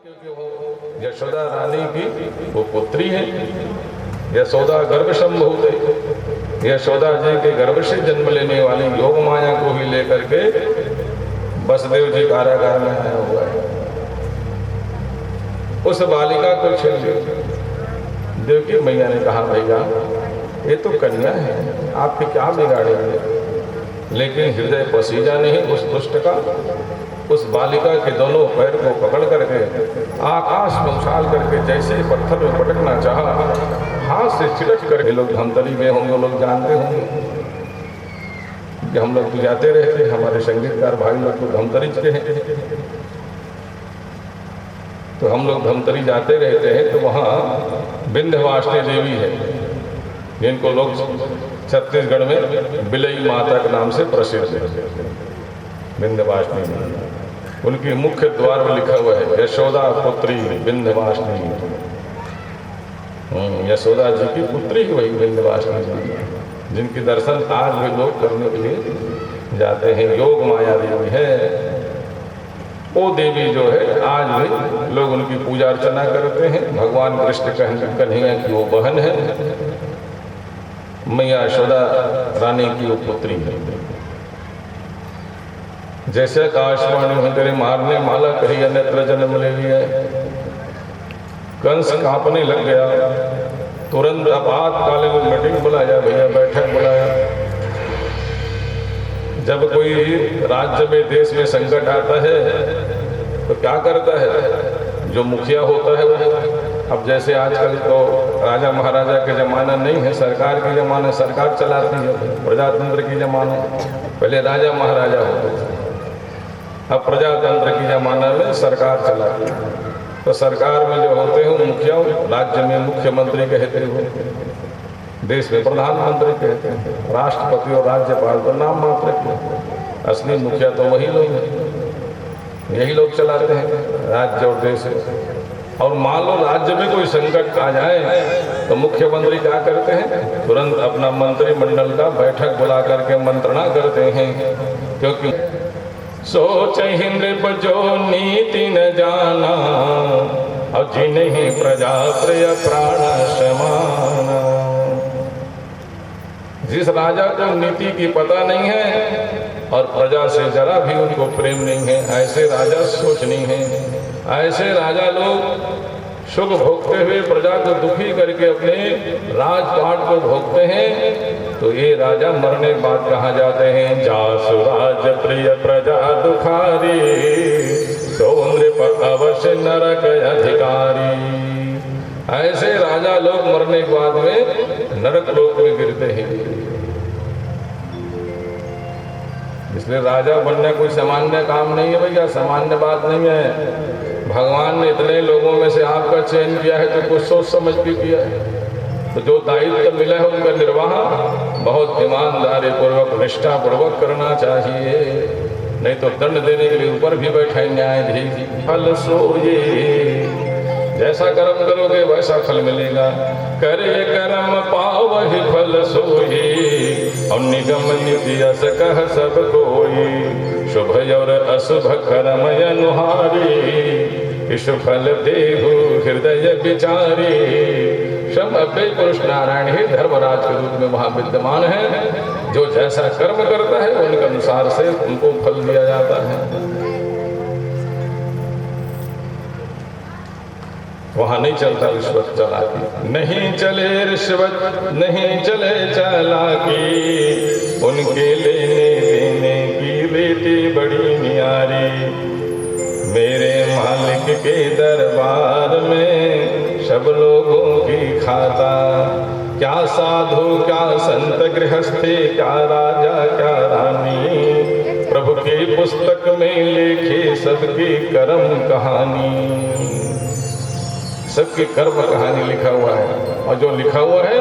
क्योंकि वो यशोदा रानी की वो पुत्री है। यशोदा गर्भ संभूत है। यशोदा जी के गर्भ से जन्म लेने वाली योग माया को ही लेकर के वसुदेव जी कारागार में आया हुआ है। उस बालिका को छीन लिया। देवकी मैया ने कहा भैया ये तो कन्या है, आपके क्या बिगाड़ेंगे। लेकिन हृदय पसीजा नहीं उस दुष्ट का। उस बालिका के दोनों पैर को पकड़ करके आकाश में उछाल करके जैसे ही पत्थर में पटकना चाहा, हाथ से छिटक करके लोग धमतरी में होंगे, लोग जानते होंगे कि हम लोग तो जाते रहते, हमारे संगीतकार भाई लोग तो धमतरी के हैं, तो हम लोग धमतरी जाते रहते हैं। तो वहाँ विंध्यवासिनी देवी है जिनको लोग छत्तीसगढ़ में बिलई माता के नाम से प्रसिद्ध है। विंध्यवासिनी उनकी मुख्य द्वार में लिखा हुआ है यशोदा पुत्री विंध्यवासिनी। यशोदा जी की पुत्री ही वही विंध्यवासिनी जी, जिनकी दर्शन आज भी लोग करने के लिए जाते हैं। योग माया देवी है वो देवी जो है, आज भी लोग उनकी पूजा अर्चना करते हैं। भगवान कृष्ण कन्हैया की वो बहन है, मैया यशोदा रानी की वो पुत्री है। जैसे आकाशवाणी में तेरे मारने माला कही अन्यत्र जन्म ले लिया। कंस कांपने लग गया, तुरंत आपातकालीन में मीटिंग बुलाया, भैया बैठक बुलाया। जब कोई राज्य में देश में संकट आता है तो क्या करता है, जो मुखिया होता है वो। अब जैसे आजकल तो राजा महाराजा के ज़माना नहीं है, सरकार की ज़माना, सरकार चलाती है, प्रजातंत्र की ज़माना। पहले राजा महाराजा होते थे, अब प्रजातंत्र की ज़माना में सरकार चलाती है। तो सरकार में जो होते हैं मुखिया, राज्य में मुख्यमंत्री कहते हुए, देश में प्रधानमंत्री कहते हैं, राष्ट्रपति और राज्यपाल तो नाम मात्र के, असली मुखिया तो वही लोग हैं, यही लोग चलाते हैं राज्य और देश। और मान लो राज्य में कोई संकट आ जाए तो मुख्यमंत्री क्या करते हैं, तुरंत अपना मंत्रिमंडल का बैठक बुला करके मंत्रणा करते हैं। क्योंकि सोच नृप जो नीति न जाना, और जिन्हें प्रजा प्रिय प्राण समाना। जिस राजा को नीति की पता नहीं है और प्रजा से जरा भी उनको प्रेम नहीं है, ऐसे राजा सोच नहीं है। ऐसे राजा लोग सुख भोगते हुए प्रजा को दुखी करके अपने राजपाट को भोगते हैं। तो ये राजा मरने के बाद कहा जाते हैं, जासु राज प्रिय प्रजा दुखारी, सो नृप अवश्य नरक अधिकारी। ऐसे राजा लोग मरने के बाद में नरक लोक में गिरते हैं। इसलिए राजा बनना कोई सामान्य काम नहीं है भैया, सामान्य बात नहीं है। भगवान ने इतने लोगों में से आपका चयन किया है तो कुछ सोच समझ के किया है। तो जो दायित्व मिला है उनका निर्वाह बहुत ईमानदारी पूर्वक निष्ठा पूर्वक करना चाहिए, नहीं तो दंड देने के लिए ऊपर भी बैठे न्यायाधीश। फल सोये, जैसा कर्म करोगे वैसा फल मिलेगा। करे कर्म पावहि फल सोई, और निगम निधि अस कह सब कोई। शुभ और अशुभ कर्म अनुहारी, इस फल देहु हृदय विचारी। सब अव्यय पुरुष नारायण ही धर्मराज के रूप में वहाँ विद्यमान है। जो जैसा कर्म करता है उनके अनुसार से उनको फल दिया जाता है। वहाँ नहीं चलता रिश्वत चालाकी, नहीं चले रिश्वत नहीं चले चालाकी। उनके लेने देने की रीति बड़ी न्यारी। मेरे मालिक के दरबार में सब लोगों की खाता। क्या साधु क्या संत गृहस्थी, क्या राजा क्या रानी। प्रभु की पुस्तक में लिखी सबकी कर्म कहानी। सबकी कर्म कहानी लिखा हुआ है, और जो लिखा हुआ है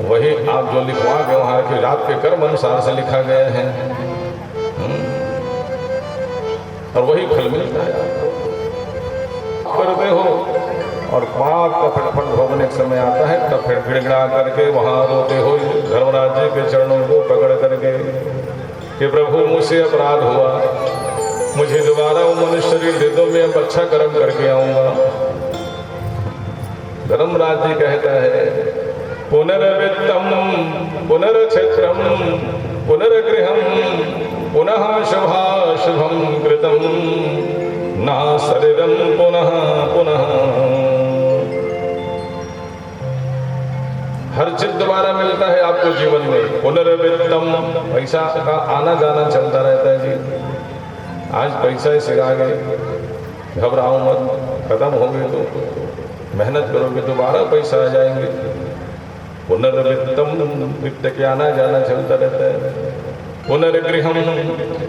वही आप जो लिखवा गए वहाँ के आपके कर्म अनुसार से लिखा गया है, और वही फल मिलता है। करते हो और पाप का फटफट भोगने के समय आता है तब फिर गिड़गिड़ा करके वहाँ रोते हो धर्मराज जी के चरणों को पकड़ करके कि प्रभु मुझसे अपराध हुआ, मुझे दोबारा वो मनुष्य शरीर दे दो, मैं अब अच्छा कर्म करके आऊंगा। धर्मराज जी कहता है पुनर्वित्तम पुनर्क्षेत्रम पुनर्गृहम पुनः शुभाशुभम कृतम ना शरीरम पुनः पुनः। हर चीज दोबारा मिलता है आपको जीवन में। पुनर्वित्तम, पैसा का आना जाना चलता रहता है जी। आज पैसा से आ गए, घबराओ मत, खत्म हो गए तो मेहनत करोगे दोबारा पैसा आ जाएंगे। पुनर्वित्तम, वित्त के आना जाना चलता रहता है। पुनर्गृहम,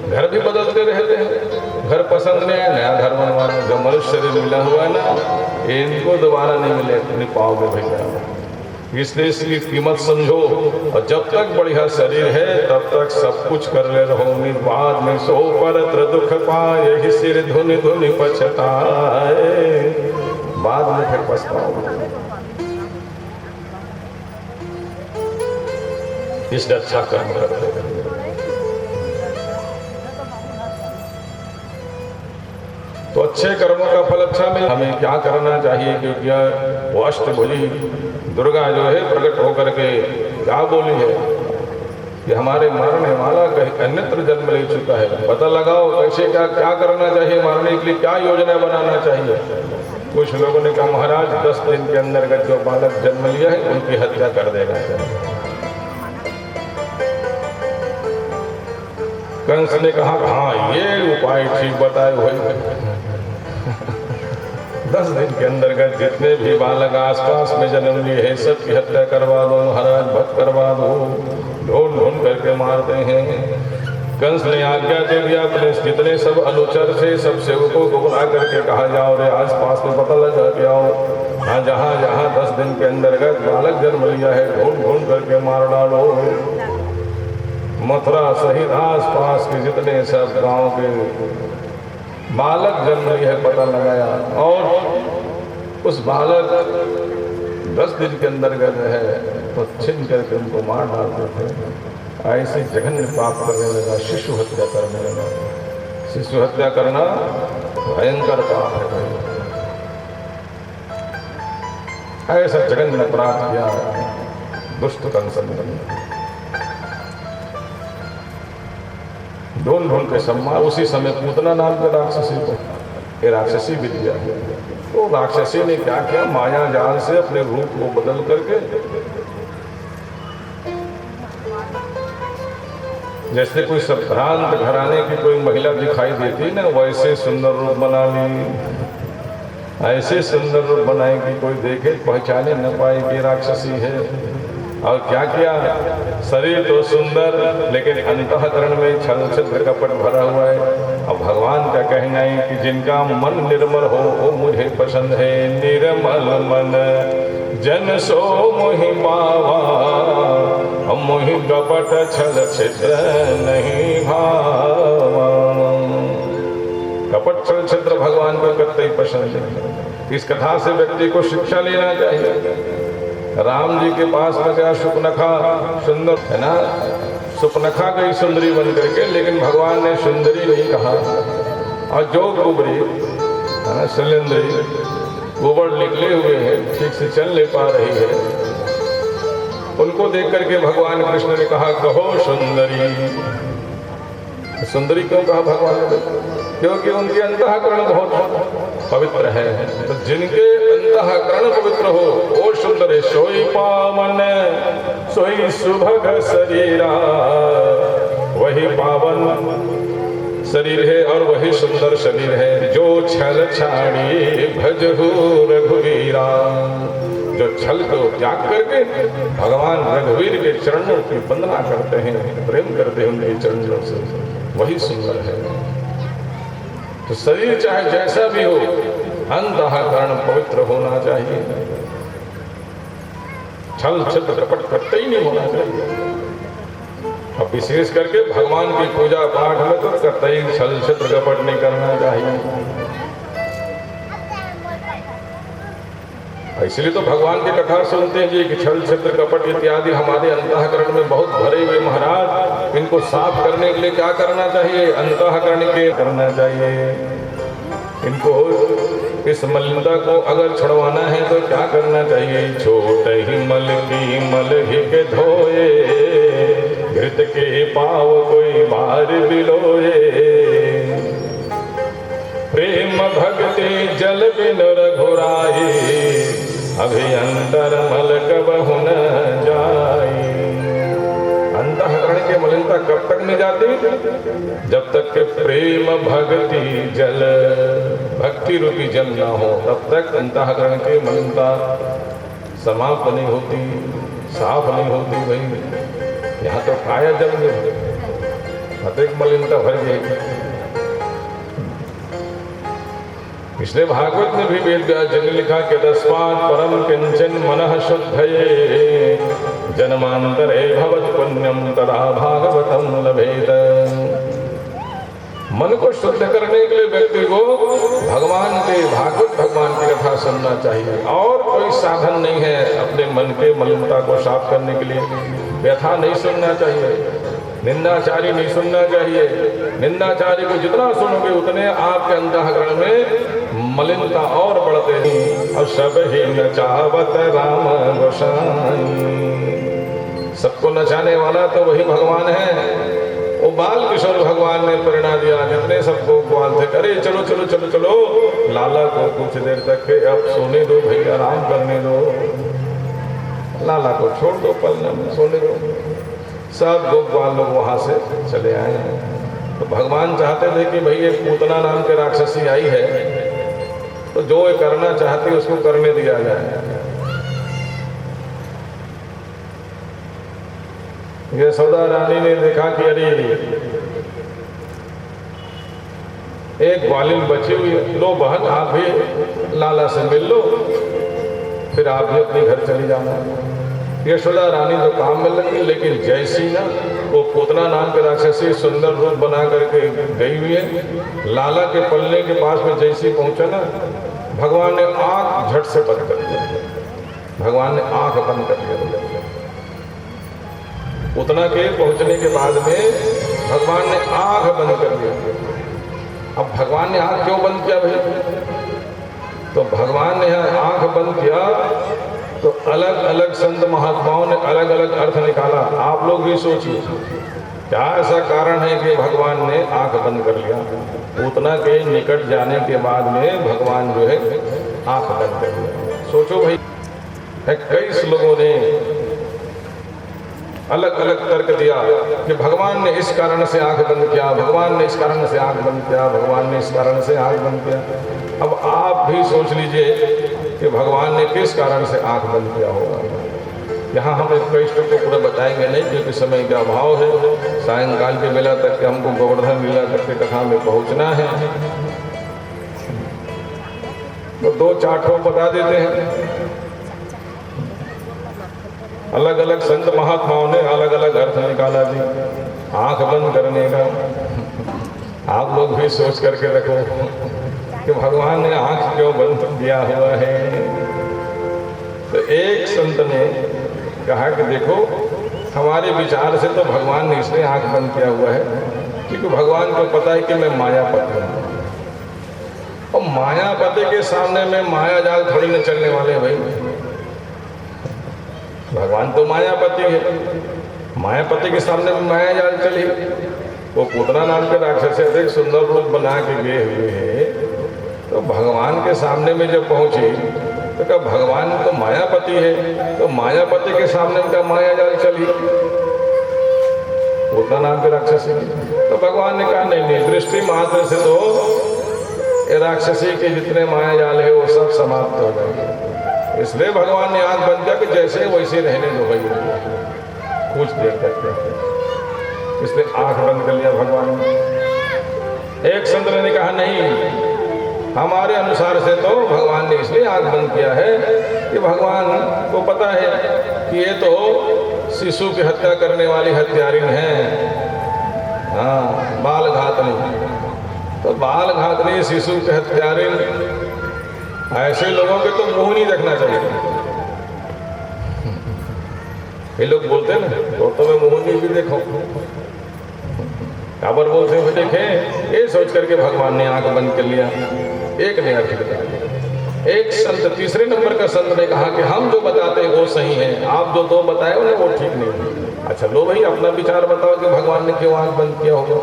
घर भी बदलते रहते हैं। घर पसंद नहीं है, नया घर बनवाना। जो मनुष्य शरीर मिला हुआ है ना, इनको दोबारा नहीं मिले, नहीं पाओगे भैया। इसलिए इसकी कीमत समझो, और जब तक बढ़िया शरीर है तब तक सब कुछ कर ले रहोगे। बाद में सो परत्र दुख पाए, ही सिर धुनि धुनि पछताए। बाद में फिर पछताओगे। इसलिए अच्छा कर्म करते हैं। तो अच्छे कर्मों का फल अच्छा मिले। हमें क्या करना चाहिए, क्योंकि वो अष्टभुजी दुर्गा जो है प्रकट होकर के क्या बोली है कि हमारे मारने वाला कहीं अन्यत्र जन्म ले चुका है। पता लगाओ कैसे क्या क्या करना चाहिए, मारने के लिए क्या योजना बनाना चाहिए। कुछ लोगों ने कहा महाराज 10 दिन के अंतर्गत जो बालक जन्म लिया है उनकी हत्या कर देना चाहिए। कंस ने कहा हाँ ये उपाय ठीक बताए हुए। 10 दिन के अंतर्गत जितने भी बालक आसपास में जन्म लिए हैं सबकी हत्या करवा दो महाराज, भक्त करवा दो। ढूंढ ढूंढ करके मारते हैं। कंस ने आज्ञा दे दिया अपने जितने सब अनुचर से सब सेवकों को बुला करके कहा जाओ रे आसपास में पता लगा के आओ। हाँ जहाँ जहाँ 10 दिन के अंतर्गत बालक जन्म लिया है ढूंढ ढूंढ करके मार डालो। मथुरा सहित आसपास के जितने सब गांव के बालक जन्म लिया है पता लगाया, और उस बालक 10 दिन के अंतर्गत है तो छिन करके उनको मार डालते थे। ऐसे जघन्य पाप करने लगा, शिशु हत्या करने लगा। शिशु हत्या करना भयंकर पाप है। ऐसा जघन्य अपराध किया दुष्ट कंस ने। ढूंढ ढूंढ के सम्मान। उसी समय पूतना नाम के राक्षसी को ये राक्षसी विद्या, तो राक्षसी ने क्या किया, माया जाल से अपने रूप को बदल करके जैसे कोई संभ्रांत घराने की कोई महिला दिखाई देती ना वैसे सुंदर रूप बना ली। ऐसे सुंदर रूप बनाए कि कोई देखे पहचाने न पाए कि राक्षसी है। और क्या किया, शरीर तो सुंदर लेकिन अंतःकरण में छल छिद्र कपट भरा हुआ है। अब भगवान का कहना है कि जिनका मन निर्मल हो वो मुझे पसंद है। निर्मल मन जन सो मोहि पावा, मोहि कपट छल छिद्र नहीं भावा। कपट छल छिद्र भगवान को कतई पसंद है। इस कथा से व्यक्ति को शिक्षा लेना चाहिए। राम जी के पास में गया सुपनखा, सुंदर है ना, सुपनखा गई सुंदरी बन करके, लेकिन भगवान ने सुंदरी नहीं कहा। और जो कुबरी है ना, शैलेंद्री गोबर निकले हुए हैं, ठीक से चल नहीं पा रही है, उनको देख करके भगवान कृष्ण ने कहा कहो सुंदरी। सुंदरी क्यों कहा भगवान ने? क्योंकि उनके अंतःकरण बहुत पवित्र है। तो जिनके अंतःकरण पवित्र हो वो सुंदर है। सोई पावन सोई सुभग शरीरा, वही पावन शरीर है और वही सुंदर शरीर है। जो छल छाड़ी भजहु रघुवीरा, जो छल को त्याग करके भगवान रघुवीर के चरणों की वंदना करते हैं, प्रेम करते हैं उनके चरणों से, वही सुंदर है। तो शरीर चाहे जैसा भी हो अंतःकरण पवित्र होना चाहिए। छल छिद्र कपट कतई नहीं होना चाहिए। अब विशेष करके भगवान की पूजा पाठ में तो कतई छल छिद्र कपट नहीं करना चाहिए। इसलिए तो भगवान की कथा सुनते हैं जी कि छल छत्र कपट इत्यादि हमारे अंतःकरण में बहुत भरे हुए महाराज, इनको साफ करने के लिए क्या करना चाहिए? अंतःकरण के करना चाहिए। इनको इस मलिनता को अगर छुड़वाना है तो क्या करना चाहिए? छोटे ही मल की मल ही के धोए, घृत के पाव कोई बार बिलोए, प्रेम भक्ति जल बिन रघुराई, अभियंतर मल कबहु न जाई। अंतःकरण की मलिनता कब तक नहीं जाती? जब तक के प्रेम भक्ति जल, भक्ति रूपी जल ना हो तब तक अंतःकरण की मलिनता समाप्त नहीं होती, साफ नहीं होती। भाई यहाँ तो काया जल में अधिक मलिनता भर गई। इसलिए भागवत में भी वेद व्यास जी ने लिखा कि तस्मात् परम किंचन मनः शुद्धये, जन्मांतरे भवत् पुण्यम तदा भागवतम लभेत। मन को शुद्ध करने के लिए व्यक्ति को भगवान के, भागवत भगवान की कथा सुनना चाहिए। और कोई साधन नहीं है अपने मन के मलिनता को साफ करने के लिए। व्यथा नहीं सुनना चाहिए, निंदाचारी नहीं सुनना चाहिए। निंदाचारी को जितना सुनोगे उतने आपके अंतःकरण में मलिनता और बढ़ते हैं। और सब ही नचावत राम गोसाई, सबको नचाने वाला तो वही भगवान है। वो बाल किशोर भगवान ने प्रेरणा दिया, जितने सबको ग्वाल थे, अरे चलो चलो चलो चलो लाला को कुछ देर तक के अब सोने दो भाई, आराम करने दो, लाला को छोड़ दो, पलने में सोने दो। सब गोपाल लोग वहां से चले आए। तो भगवान चाहते थे कि भाई एक पूतना नाम के राक्षसी आई है, तो जो ये करना चाहती उसको करने दिया जाए। यशोदा रानी ने देखा कि अरे एक ग्वालिन बची हुई है, लो बहन आप भी लाला से मिल लो, फिर आप भी अपने घर चली जाना। यशोदा रानी तो काम में लगी, लेकिन जैसी ना वो पूतना नाम के राक्षसी सुंदर रूप बना करके गई हुई है, लाला के पल्ले के पास में जैसी पहुंचा ना, भगवान ने आंख झट से बंद कर दिया। भगवान ने आंख बंद कर दिया। पूतना के पहुंचने के बाद में भगवान ने आंख बंद कर दिया। अब भगवान ने आंख क्यों बंद किया भाई? तो भगवान ने आंख बंद किया तो अलग अलग संत महात्माओं ने अलग अलग अर्थ निकाला। आप लोग भी सोचिए क्या ऐसा कारण है कि भगवान ने आंख बंद कर लिया? पूतना के निकट जाने के बाद में भगवान जो है आंख बंद कर लिया। सोचो भाई, कई लोगों ने अलग अलग तर्क दिया कि भगवान ने इस कारण से आंख बंद किया, भगवान ने इस कारण से आंख बंद किया, भगवान ने इस कारण से आंख बंद किया। अब आप भी सोच लीजिए कि भगवान ने किस कारण से आंख बंद किया होगा। यहाँ हम एक प्रश्न को पूरा बताएंगे नहीं, क्योंकि समय का अभाव है। सायंकाल के बेला तक के हमको गोवर्धन लीला करके कथा में पहुँचना है, तो दो चार्टों बता देते हैं। अलग अलग संत महात्माओं ने अलग अलग अर्थ निकाला जी आंख बंद करने का। आप लोग भी सोच करके रखो कि भगवान ने आंख क्यों बंद किया हुआ है। तो एक संत ने कहा कि देखो, हमारे विचार से तो भगवान ने इसलिए आंख बंद किया हुआ है क्योंकि भगवान को पता है कि मैं मायापति हूँ, और मायापति के सामने में माया जाल थोड़ी न चलने वाले भाई। भगवान तो मायापति है, मायापति के सामने में माया जाल चली। वो पूतना नाम के राक्षस से अधिक सुंदर रूप बना के गए हुए हैं, तो भगवान के सामने में जब पहुंची तो क्या भगवान तो मायापति है, तो मायापति के सामने में क्या माया जाल चली पूतना नाम के राक्षसी। तो भगवान ने कहा नहीं नहीं, दृष्टि मात्र से तो राक्षसी के जितने माया जाल है वो सब समाप्त हो जाएंगे। इसलिए भगवान ने आंख बंद किया कि जैसे वैसे रहने दो भाई कुछ देर तक। इसलिए आंख बंद कर लिया भगवान ने। एक संत ने कहा नहीं, हमारे अनुसार से तो भगवान ने इसलिए आंख बंद किया है कि भगवान को पता है कि ये तो शिशु की हत्या करने वाली हत्यारिन है, हाँ बाल घातनी। तो बाल घातनी शिशु की हत्यारिन ऐसे लोगों के तो मुंह नहीं देखना चाहिए। ये लोग बोलते हैं ना तो मैं मुंह नहीं भी देखो, काबर बोलते हैं देखें, ये सोच करके भगवान ने आंख बंद कर लिया। एक ने अर्थ बताया, एक संत तीसरे नंबर का संत ने कहा कि हम जो बताते हैं वो सही है, आप जो दो बताए हो ना वो ठीक नहीं है। अच्छा लो भाई अपना विचार बताओ कि भगवान ने क्यों आंख बंद किया होगा।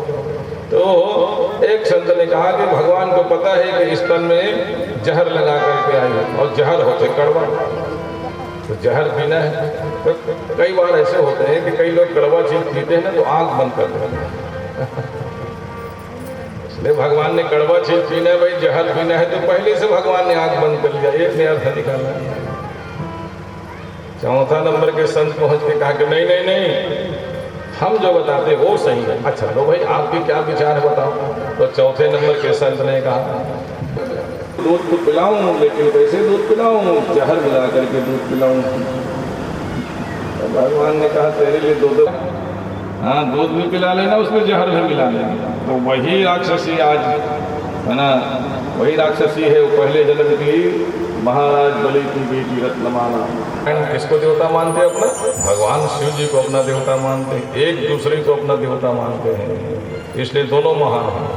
तो एक संत ने कहा कि भगवान को पता है कि स्तन में जहर लगा करके आई है और जहर होते कड़वा, तो जहर पीना है। तो कई बार ऐसे होते हैं कि कई लोग कड़वा चीज पीते हैं ना तो आंख बंद कर देते हैं। इसलिए भगवान ने कड़वा चीज पीना है, भाई जहर पीना है, तो पहले से भगवान ने आंख बंद कर लिया। एक ने अर्थ निकाला। चौथा नंबर के संत पहुंच के कहा कि नहीं नहीं नहीं, हम जो बताते वो सही है। अच्छा लो भाई आपके क्या विचार है बताओ। तो चौथे नंबर के संत ने कहा दूध तो पिलाऊं, लेकिन कैसे दूध पिलाऊं, जहर मिला करके दूध पिलाऊं। तो भगवान ने कहा तेरे लिए दूध, हाँ दूध भी पिला लेना, उसमें जहर भी मिला लेना। तो वही राक्षसी आज है ना, वही राक्षसी है वो पहले जन्म की महाराज बलि की बेटी रत्नमाला। किसको देवता मानते हैं अपना? भगवान शिव जी को अपना देवता मानते हैं, एक दूसरे को अपना देवता मानते हैं, इसलिए दोनों महान हैं।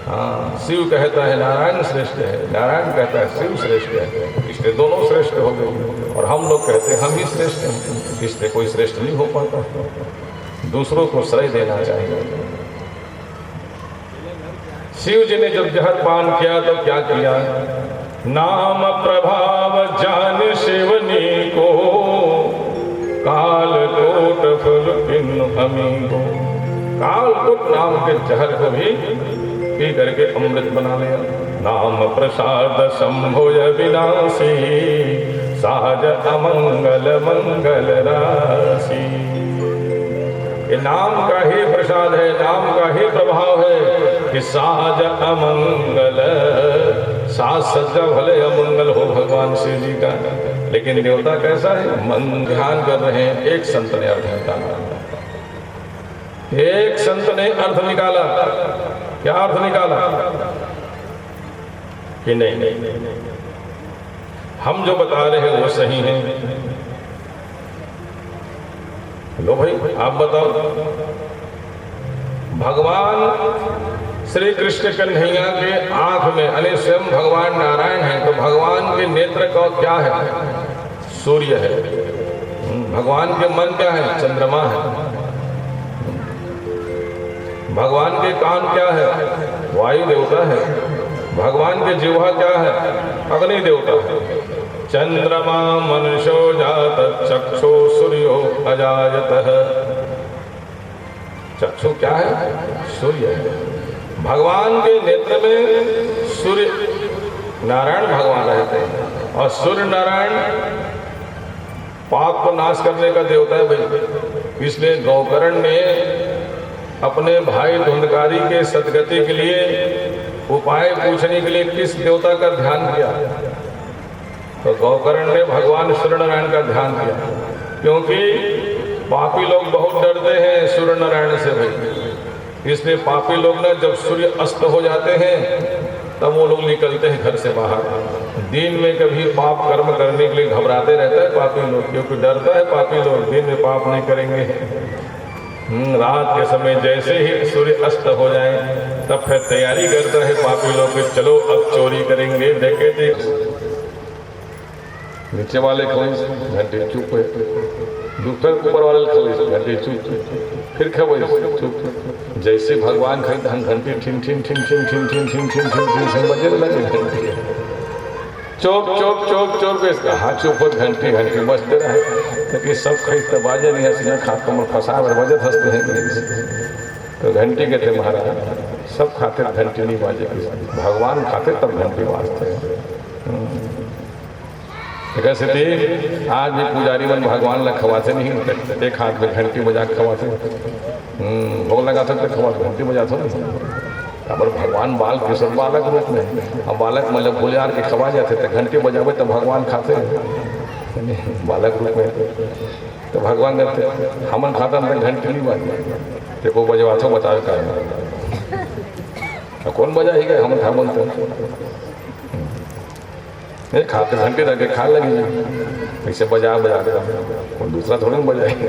हाँ शिव कहता है नारायण श्रेष्ठ है, नारायण कहता है शिव श्रेष्ठ है, इसलिए दोनों श्रेष्ठ हो गए। और हम लोग कहते हैं हम ही श्रेष्ठ हैं, इसलिए कोई श्रेष्ठ नहीं हो पाता। दूसरों को श्रेय देना चाहिए। शिव जी ने जब जहर पान किया तो क्या किया? नाम प्रभाव जान शिवनी को, काल कोट फल पिन अमी को। काल कोट नाम के जहर को भी पी करके अमृत बना लिया। नाम प्रसाद संभोय विनाशी, साज अमंगल मंगल राशि। ये नाम का ही प्रसाद है, नाम का ही प्रभाव है कि साज अमंगल, साज सज्जा भले अमंगल हो भगवान शिव जी का, लेकिन देवता कैसा है? मन ध्यान कर रहे हैं। एक संत ने अर्थ निकाला, एक संत ने अर्थ निकाला। क्या अर्थ निकाला? कि नहीं नहीं हम जो बता रहे हैं वो सही है। लो भाई आप बताओ, भगवान श्री कृष्ण कन्हैया के आंख में, अरे स्वयं भगवान नारायण है, तो भगवान के नेत्र का क्या है? सूर्य है। भगवान के मन क्या है? चंद्रमा है। भगवान के कान क्या है? वायु देवता है। भगवान के जिह्वा क्या है? अग्नि देवता है। चंद्रमा मनुष्यो जात चक्षु सूर्यो अजायतः। चक्षु क्या है? सूर्य है। भगवान के नेत्र में सूर्य नारायण भगवान रहते हैं, और सूर्य नारायण पाप को नाश करने का देवता है भाई। इसलिए गौकर्ण ने अपने भाई धुंधकारी के सदगति के लिए उपाय पूछने के लिए किस देवता का ध्यान किया? तो गौकर्ण ने भगवान सूर्य नारायण का ध्यान किया, क्योंकि पापी लोग बहुत डरते हैं सूर्य नारायण से भाई। इसलिए पापी लोग ना जब सूर्य अस्त हो जाते हैं तब वो लोग निकलते हैं घर से बाहर। दिन में कभी पाप कर्म करने के लिए घबराते रहता है पापी लोग, क्योंकि डरता है पापी लोग दिन में पाप नहीं करेंगे। रात के समय जैसे ही सूर्य अस्त हो जाए तब फिर तैयारी करता है पापी लोग कि चलो अब चोरी करेंगे, डकैती। नीचे वाले खोई घंटे चुप है, दूसरे ऊपर वाले खोई घंटे चुप, फिर खबो चुप। जैसे भगवान खरीद घंटी ठिन ठिन ठिन ठिन ठिन ठिन ठिन ठिन ठिन ठिन ठिन बजे लगे घंटी चौक चौक चौक चौक इसका हाँ चुप हो घंटी घंटी बजते रहे, लेकिन सब खरीदते बाजे नहीं हंसी खाते कमर फंसा बजत हंसते हैं। तो घंटी के थे महाराज, सब खाते घंटी नहीं बाजे, भगवान खाते तब घंटी बाजते हैं। स्थिति आज भी पुजारी मन भगवान ला खवाते नहीं, एक हाथ में घंटी बजा के खवाते, भोग लगा सकते खवा घंटी बजा सकते। अब भगवान बाल किशोर बालक रूप में, अब बालक मतलब भूलियार के खवा जाते थे, घंटी बजावे तो भगवान खाते बालक रूप में। तो भगवान कहते हमन खाता मतलब घंटी नहीं बाजे, देखो बजवा तो बतावे का कौन बजा ही गए हम था बोलते। नहीं खाते घंटे रह के खा लगी, ऐसे बजा के कोई दूसरा थोड़ा ना बजाएंगे।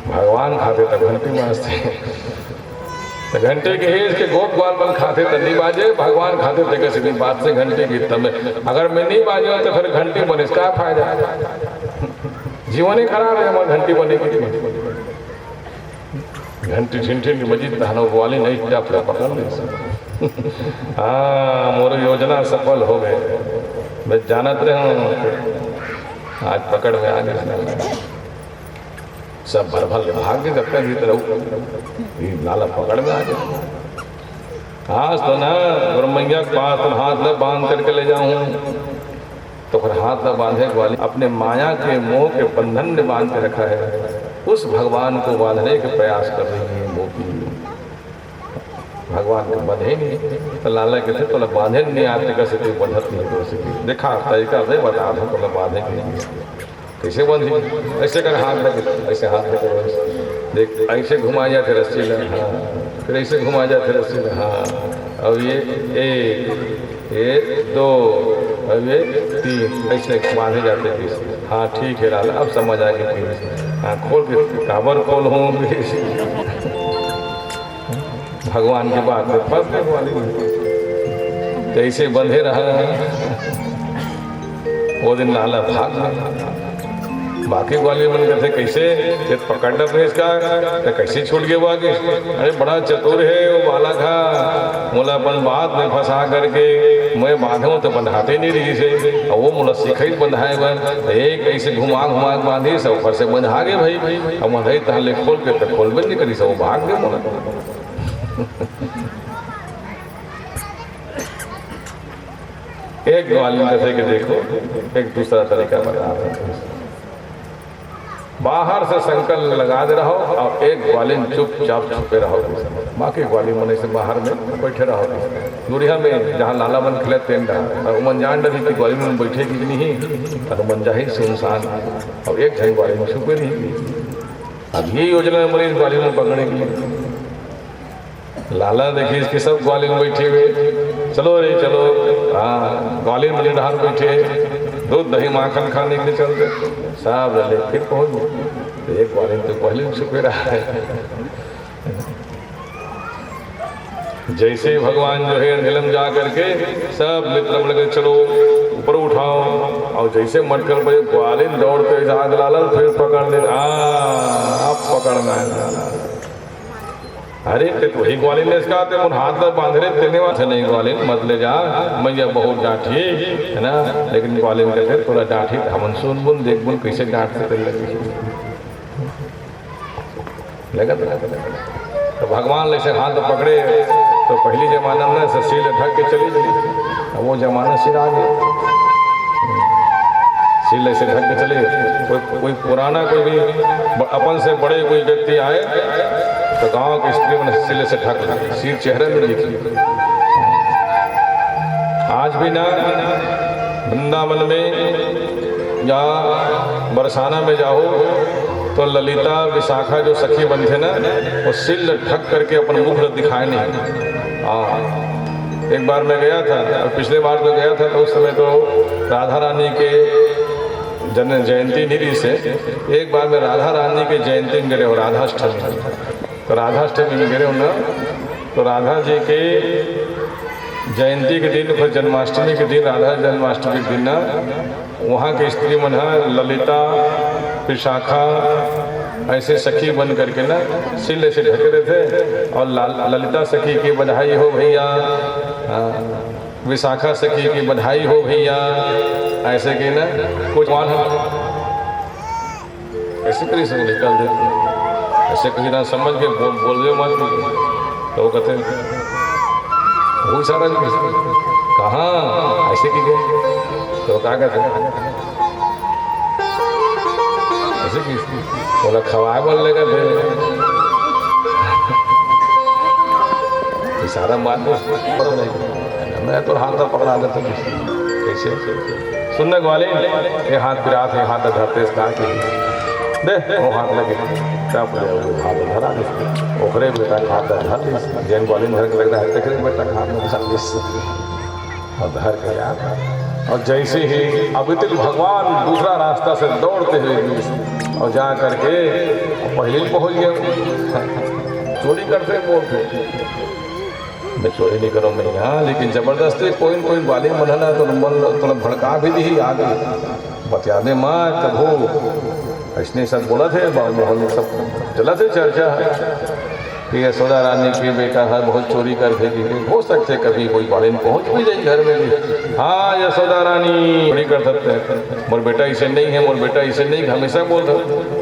भगवान खाते तब घंटी बाजते, तो घंटे के हेज के गोप ग्वाल बन खाते तो नहीं बाजे, भगवान खाते थे किसी बात से घंटे की तब अगर मैं नहीं बाजे तो फिर घंटी बने इसका फायदा, जीवन ही खराब है हमारे घंटी बने की। घंटी ठिन बजी तहनो वाली नहीं टापला पकड़ ली। हाँ मोर योजना सफल हो गए, मैं जानत रहा हूँ आज पकड़ में आ गए। सब भर भर भाग के जब तक भीतर लाला पकड़ में आ गए। आज तो ना ब्रह्मैया के पास तुम हाथ न बांध करके ले जाऊं, तो फिर हाथ न बांधे वाली अपने माया के मोह के बंधन ने बांध के रखा है, उस भगवान को बांधने के प्रयास कर रही है मोती। भगवान को बंधे नहीं तो लाला कहते तो बांधे नहीं आते कैसे कोई बंधत नहीं हो सके। देखा तरीका नहीं बता था तो बांधे कैसे बंधी, ऐसे कर हाथ लगे, ऐसे हाथ लगे, देख ऐसे घुमा जाते रस्सी ले, हाँ फिर ऐसे घुमा जाते रस्सी ले, हाँ अब ये एक दो अब ये तीन, ऐसे बांधे जाते पीछे। हाँ ठीक है लाला अब समझ आ गई। हाँ खोल के काबर खोल हूँ भगवान की बात है, पर कैसे बंधे रहा। वो दिन लाला भाग बाकी वाले मन कहते कैसे पकड़ना तो इसका तो कैसे छूट गया वो आगे। अरे बड़ा चतुर है वो बाला था, मोला अपन बात में फंसा करके मैं बांधूं तो बंधाते नहीं रही से, और वो मोला सीखे बंधाए बन एक ऐसे घुमा बांधी सब ऊपर से बंधा गए भाई। अब मधाई तहले खोल के तो खोल भी नहीं करी सब भाग गए मोला। एक ग्वालिन कहते कि देखो एक दूसरा तरीका बता रहा, बाहर से संकल्प लगा दे रहो और एक ग्वालिन चुपचाप छुपे रहो, बाकी ग्वालिन मने से बाहर में बैठे रहो। दूरिया में जहाँ लाला मन खिले तेन और उमन जान डरी कि ग्वालिन में बैठे कि नहीं, और उमन जाही सुनसान और एक जन ग्वालिन छुपे नहीं। अब ये योजना मरीज ग्वालिन में पकड़ने की। लाला देखिए इसके सब ग्वालिन बैठे हुए, चलो रे चलो, हाँ ग्वालिन मलिनहार बैठे दूध दही माखन खाने के लिए चलते सब रहे, फिर पहुंच गए। एक ग्वालिन तो पहले छुपे रहा है। जैसे ही भगवान जो है नीलम जा करके सब मित्र लगे चलो ऊपर उठाओ, और जैसे मटकर पे ग्वालिन दौड़ते आग लाला फिर पकड़ ले, अब पकड़ना है। अरे तो वही ग्वालिन ने इसका ते हाथ में बांध रहे तेने वाले नहीं ग्वालिन मत ले जा, मैया बहुत डांटी है ना, लेकिन ग्वालिन कहते थोड़ा डांटी हमन सुन बुन देख बुन कैसे डांटते लगा। तो भगवान ऐसे हाथ पकड़े तो पहली जमाना में सील ढक के चली गई, वो जमाना सिर आ गया, सील ऐसे ढक के चले। कोई पुराना कोई भी अपन से बड़े कोई व्यक्ति आए तो गांव की स्त्री में सिले से ढक सिर चेहरे में लिखी। आज भी ना वृंदावन में या बरसाना में जाओ तो ललिता विशाखा जो सखी बन थे ना, वो सिल ढक करके अपन मुख दिखाए नहीं। हाँ एक बार मैं गया था, और पिछले बार जो गया था तो उस समय तो राधा रानी के जयंती निधि से, एक बार मैं राधा रानी के जयंती में गए हो, राधाष्टमी, तो राधाष्टमी में गए हो ना, तो राधा जी के जयंती के दिन फिर जन्माष्टमी के दिन, राधा जन्माष्टमी के दिन ना वहाँ के स्त्री मन ललिता विशाखा ऐसे सखी बन करके ना सिल ऐसे ढके रहे थे, और ललिता सखी की बधाई हो भैया, विशाखा सखी की बधाई हो भैया, ऐसे के ना कुछ मान ऐसे करी से निकल देते, ऐसे कहीं ना समझ के बोल दे मत, तो वो कहते बहुत सारा कहाँ ऐसे की गए, तो क्या कहते ऐसे की बोला खवाए बोल लेगा इशारा मार मैं तो हाथ में पकड़ा देता कैसे सुनने वाले ये हाथ फिरा थे, हाथ धरते इसका दे वो हाथ लगे क्या बोले हाथ धरा ओखरे बेटा हाथ धर जैन ग्वालिन धर के लग रहा है बेटा हाथ में धर और धर के यार और जैसे ही अभी तक भगवान दूसरा रास्ता से दौड़ते हुए और जा करके पहले ही पहुंच गए। चोरी करते बोलते मैं चोरी नहीं करूँ मैं यहाँ, लेकिन जबरदस्ती कोई न कोई बाली मनना तो मन थोड़ा भड़का भी दी आगे बतिया दे माँ प्रभु ऐसने सब बोला थे मोहल्ले सब चला थे चर्चा कि यशोदा रानी के बेटा है बहुत चोरी कर फेंकी, हो सकते कभी कोई बाले में पहुँच भी जाए घर में भी। हाँ यशोदा रानी नहीं कर सकते हैं, मोर बेटा इसे नहीं है, मोर बेटा इसे नहीं, हमेशा बोल दो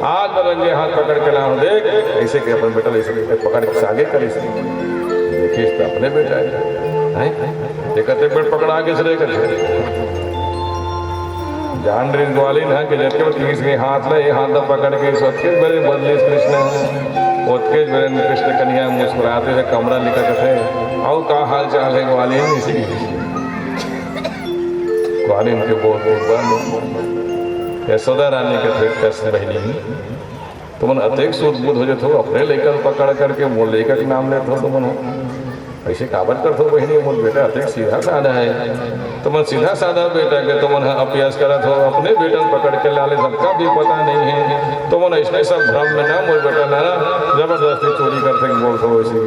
आज बरंगे हाथ पकड़ के लाओ देख ऐसे कि अपन बेटा ऐसे पकड़ के आगे कर देखिए तो अपने बेटा है कहते पेट पकड़ा आगे से लेकर जान रही ग्वालिन है कि जबकि किसी हाथ ले हाथ पकड़ के सोच के बड़े बदले कृष्ण ओतके कृष्ण कन्हैया मुस्कुराते थे कमरा निकल थे और का हाल चाल है ग्वालिन, इसी ग्वालिन के बोल यशोदा रानी के थे कस बहनी तुमन अतिक सूझबूझ हो जाते हो अपने लेकर पकड़ करके वो लेकर के नाम लेते हो तुमन ऐसे काबर करते हो बहनी, मोर बेटा अतिक सीधा साधा है, तुमन सीधा साधा बेटा के तुमन अभ्यास करत हो अपने बेटा पकड़ के लाले सबका भी पता नहीं है, तुमन ऐसे सब भ्रम में ना मोर बेटा ना जबरदस्ती चोरी करते बोलते हो ऐसे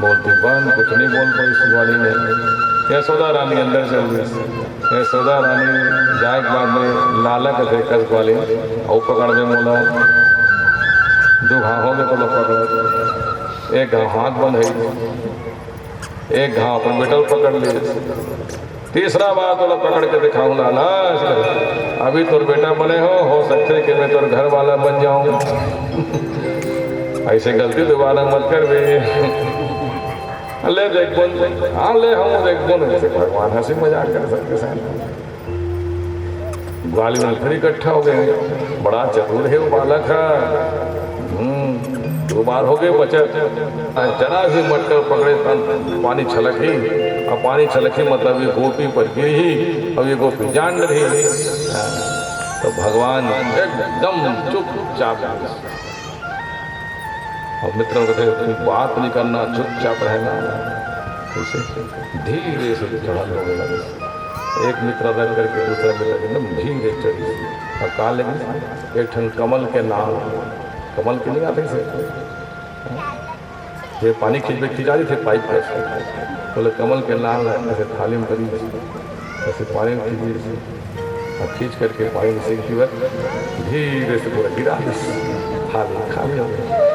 बोलती बंद कुछ नहीं बोल पाई इस वाली में। यशोदा रानी अंदर चल गई, यशोदा रानी जाए के बाद में लाला के थे कस वाले और पकड़ दे मोला दो घाव हो गए तो लोग पकड़ एक घाव हाथ बंद है, एक घाव अपन बेटल पकड़ लिए, तीसरा बार तो पकड़ के दिखाऊं लाला अभी तोर बेटा बने हो सकते कि मैं तोर घर वाला बन जाऊं ऐसे गलती दोबारा मत कर बे ले देख बोल हाँ ले हम देख बोल ऐसे भगवान हंसी मजाक कर सकते हैं। ग्वाली में फिर इकट्ठा हो गए, बड़ा चतुर है वो बालक है, 2 बार हो गए बचत जरा भी मटकर पकड़े पानी छलक ही और पानी छलक ही मतलब ये गोपी पर गिरी ही और ये गोपी जान रही तो भगवान एकदम चुपचाप और मित्रों को कहते बात नहीं करना चुपचाप रहना, ऐसे धीरे से चढ़ा होने लगे, एक मित्र रख करके दूसरा मित्र एकदम धीरे चढ़ी और कहा लगी एक ठन कमल के नाम कमल के नहीं आते से ये पानी खींचा रही थे पाइप पर बोले कमल के नाम ऐसे थाली में करी ऐसे पानी में खींची और खींच करके पानी में सीखती वक्त धीरे से पूरा गिरा थाली खाली हो गई,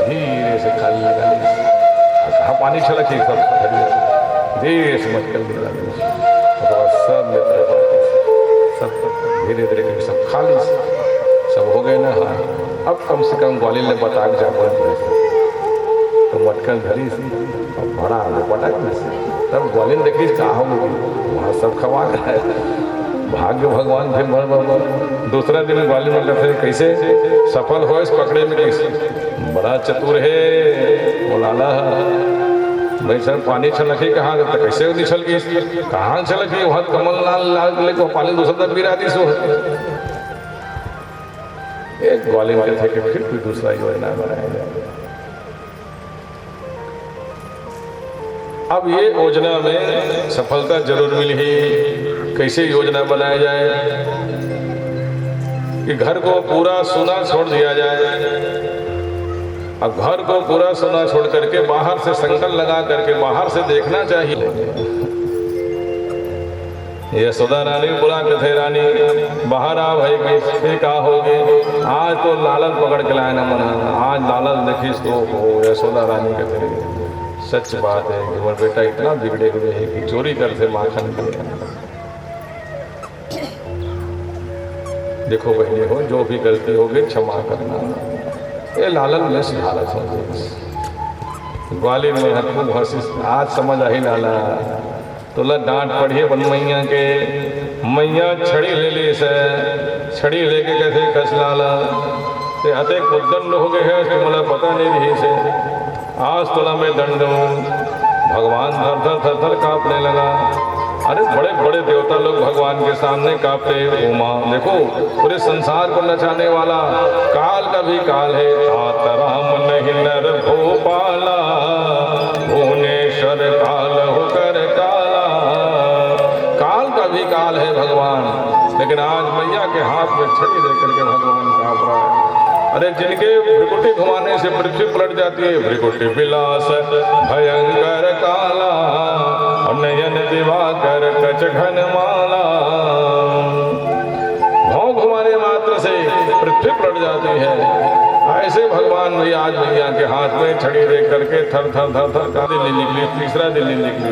धीरे से खाली लगा ली कहा पानी छलकी सब धीरे से मत कर निकाल सब मित्र सब धीरे धीरे सब खाली सब हो गए ना। हाँ अब कम से कम ग्वालिन ने बता के जा तो मटकन धरी सी और बड़ा पटक तब ग्वालिन देखी कहा होगी वहाँ सब खवा है भाग्य भगवान थे मर दूसरा दिन ग्वालिन में कहते कैसे सफल हो इस पकड़े में कैसे बड़ा चतुर है बोलाला भाई सर पानी छलकी कहाँ तो कैसे निछल गई कहाँ छलकी वहाँ कमल लाल लाल लेको पानी दूसरा गिरा दी सो एक ग्वालिन के थे कि फिर कोई दूसरा योजना बनाया जाए। अब ये योजना में सफलता जरूर मिली ही, कैसे योजना बनाया जाए कि घर को पूरा सुना छोड़ दिया जाए। अब घर को पूरा सुना छोड़ करके बाहर से संकल्प लगा करके बाहर से देखना चाहिए। यशोदा रानी बुला के थे रानी बाहर आ भाई कैसे का होगे आज तो लालच पकड़ के लाए ना मना आज लालच देखिस तो हो यशोदा रानी के थे सच बात है कि वो बेटा इतना बिगड़े हुए है कि चोरी करते माखन के देखो बहनी हो जो भी गलती होगी क्षमा करना ये लालन में सिधारत हो ग्वालिन में खूब हंसी आज समझ आई लाला तो डांट पड़ी बन मैया के मैया छड़ी ले ली से छड़ी लेके कैसे कस लाला ते अतेक उद्दंड हो गए हैं कि मुझे पता नहीं रही से आज तोला में दंड भगवान थर थर थर थर कांपने लगा। अरे बड़े बड़े देवता लोग भगवान के सामने कांपते उमा देखो पूरे संसार को नचाने वाला काल का भी काल है तात राम नहीं नर भोपाला भुवनेश्वर काल होकर काला काल का भी काल है भगवान, लेकिन आज मैया के हाथ में छड़ी दे करके भगवान कांप रहा है। अरे जिनके भ्रिकुटी घुमाने से पृथ्वी पलट जाती है, भ्रिकुटी विलास भयंकर काला, और नयन दिवाकर कच घन माला। भौं घुमाने मात्र से पृथ्वी पलट जाती है। ऐसे भगवान भी आज मैया के हाथ में छड़ी देख करके थर थर थर थर का दिल्ली निकली, तीसरा दिल्ली निकली।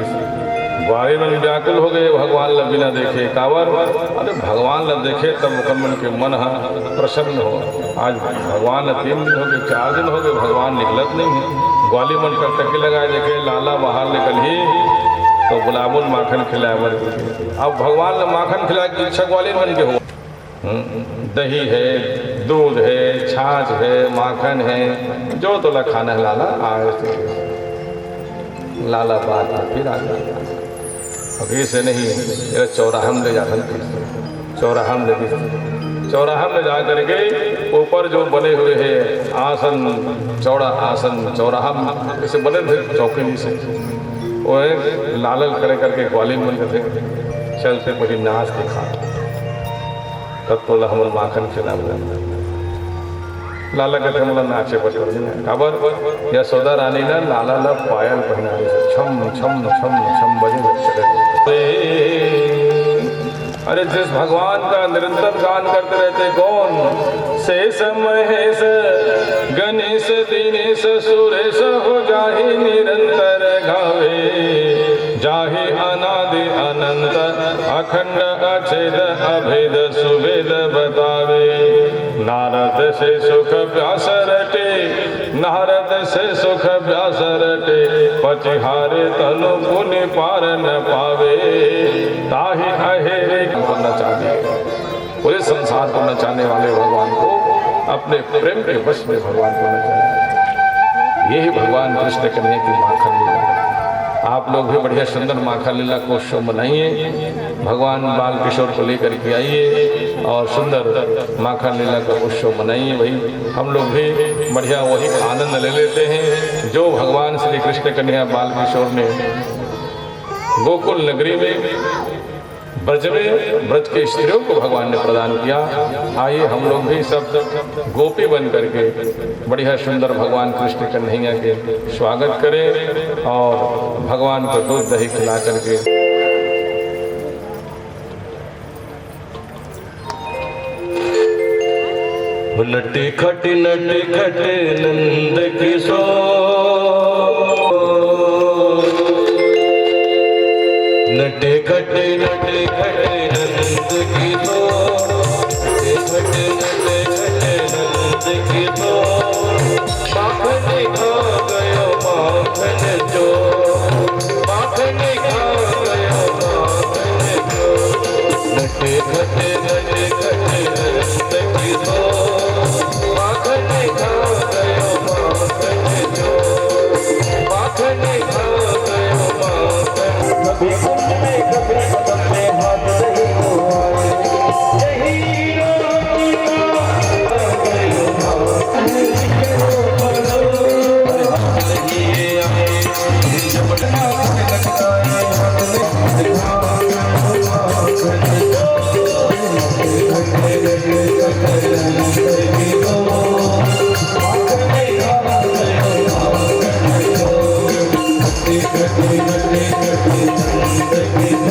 ग्वाली में व्याकुल हो गए, भगवान लब बिना देखे कावर। अरे भगवान लब देखे तब मुकम्मल के मन प्रसन्न हो। आज भगवान 3 दिन हो गए, 4 दिन हो गए, भगवान निकलत नहीं है। ग्वाली मन कर टके लगाए देखे लाला बाहर निकल ही तो गुलाबुल माखन खिलाए। अब भगवान ने माखन खिला की इच्छा ग्वाली मन के हो। दही है, दूध है, छाछ है, माखन है, जो तोला खाना है लाला आए थे। लाला बात फिर आ गया, अभी से नहीं मेरा चौराहा में ले जाता, चौराहा में ले जा करके ऊपर जो बने हुए हैं आसन, चौड़ा आसन चौराहा में जैसे बने थे चौकी से, वो लालल करे करके ग्वाली में थे। चलते पहले नाच दिखा तब तो हमल माखन खिला। लाला कहते हमला नाचे खबर यशोदा रानी ने लाला ला पायल पहना, छम छम छम छम बजे। अरे जिस भगवान का निरंतर गान करते रहते कौन, शेष महेश गणेश दिनेश सुरेश हो जाहि निरंतर गावे, जाहि अनादि अनंत अखंड अछेद अभेद सुभेद बतावे। नारद से सुख व्यास रटे, नारद से सुख व्यास रटे, पचिहारे तनु पुण्य पार न पावे। ताहि अहेरे करना चाहते, पूरे संसार को नचाने वाले भगवान को अपने प्रेम के वश में भगवान को नचाया। यही भगवान कृष्ण कन्हैया की माखन लीला। आप लोग भी बढ़िया सुंदर माखन लीला को उत्सव मनाइए, भगवान बाल किशोर को लेकर के आइए और सुंदर माखन लीला का उत्सव मनाइए। वही हम लोग भी बढ़िया वही आनंद ले लेते हैं जो भगवान श्री कृष्ण कन्हैया बाल किशोर ने गोकुल नगरी में ब्रज में ब्रज के स्त्रियों को भगवान ने प्रदान किया। आइए हम लोग भी सब गोपी बन करके बढ़िया सुंदर भगवान कृष्ण कन्हैया के स्वागत करें और भगवान को दूध दही खिला करके। नटे खट नंद किशोर, नटे खट नंद किशोर, नंद किशोर। माखन खा गयो माखन चोर, माखन खा गयो माखन चोर। नटे खट नंद किशोर, माखन खा गयो माखन चोर, माखन खा गयो माखन। कभी कुंड में कभी कदम में हाथ नहीं हुआए, यही Thank you.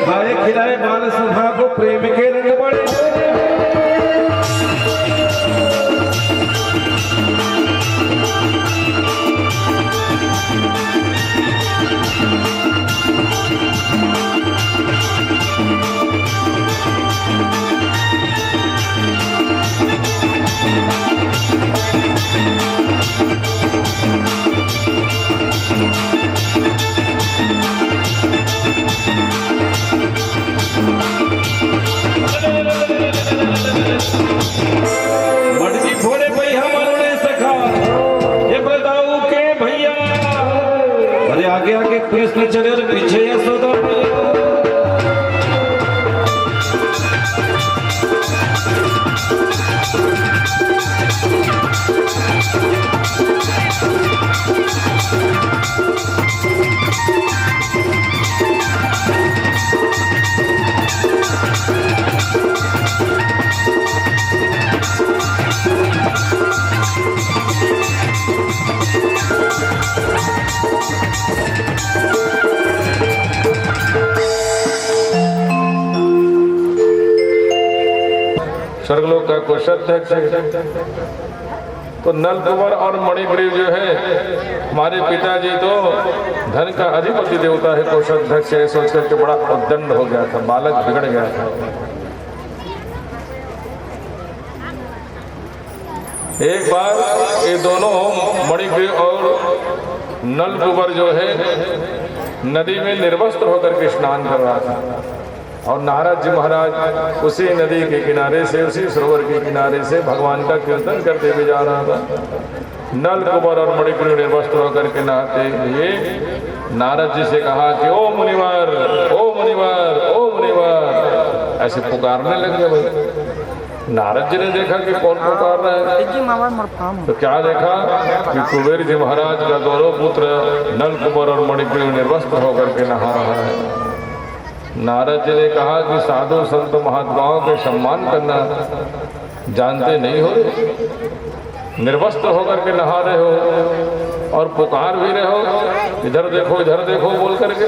खाए खिलाए बाल सुधा को प्रेम के रंग बड़े मटकी फोड़े भैया मरने सखा ये बताओ के भैया अरे आगे आगे कृष्ण चले और पीछे यशोदा स्वर्गलोक का कोषाध्यक्ष तो नल कुंवर और मणिग्रीव जो है हमारे पिताजी तो धन का अधिपति देवता है कोषाध्यक्ष है सोच करके बड़ा उद्दंड हो गया था, बालक बिगड़ गया था। एक बार ये दोनों मणिग्रीव और नल कुंवर जो है नदी में निर्वस्त्र होकर के स्नान कर रहा था और नारद जी महाराज उसी नदी के किनारे से उसी सरोवर के किनारे से भगवान का कीर्तन करते हुए जा रहा था। नल कुंवर और मणिग्रीव निर्वस्त्र होकर के नहाते हुए नारद जी से कहा कि ओ मुनिवर, ओ मुनिवर, ओ मुनिवर, ऐसे पुकारने लगे। भाई नारद जी ने देखा कि कौन पुकार रहा है, तो क्या देखा कि कुबेर जी महाराज का दोनों पुत्र नल कुंवर और मणिग्रीव निर्वस्त्र होकर के नहा रहा है। नारद जी ने कहा कि साधु संत महात्माओं के सम्मान करना जानते नहीं हो, निर्वस्त्र होकर के नहा रहे हो और पुकार भी रहे हो, इधर देखो बोल करके।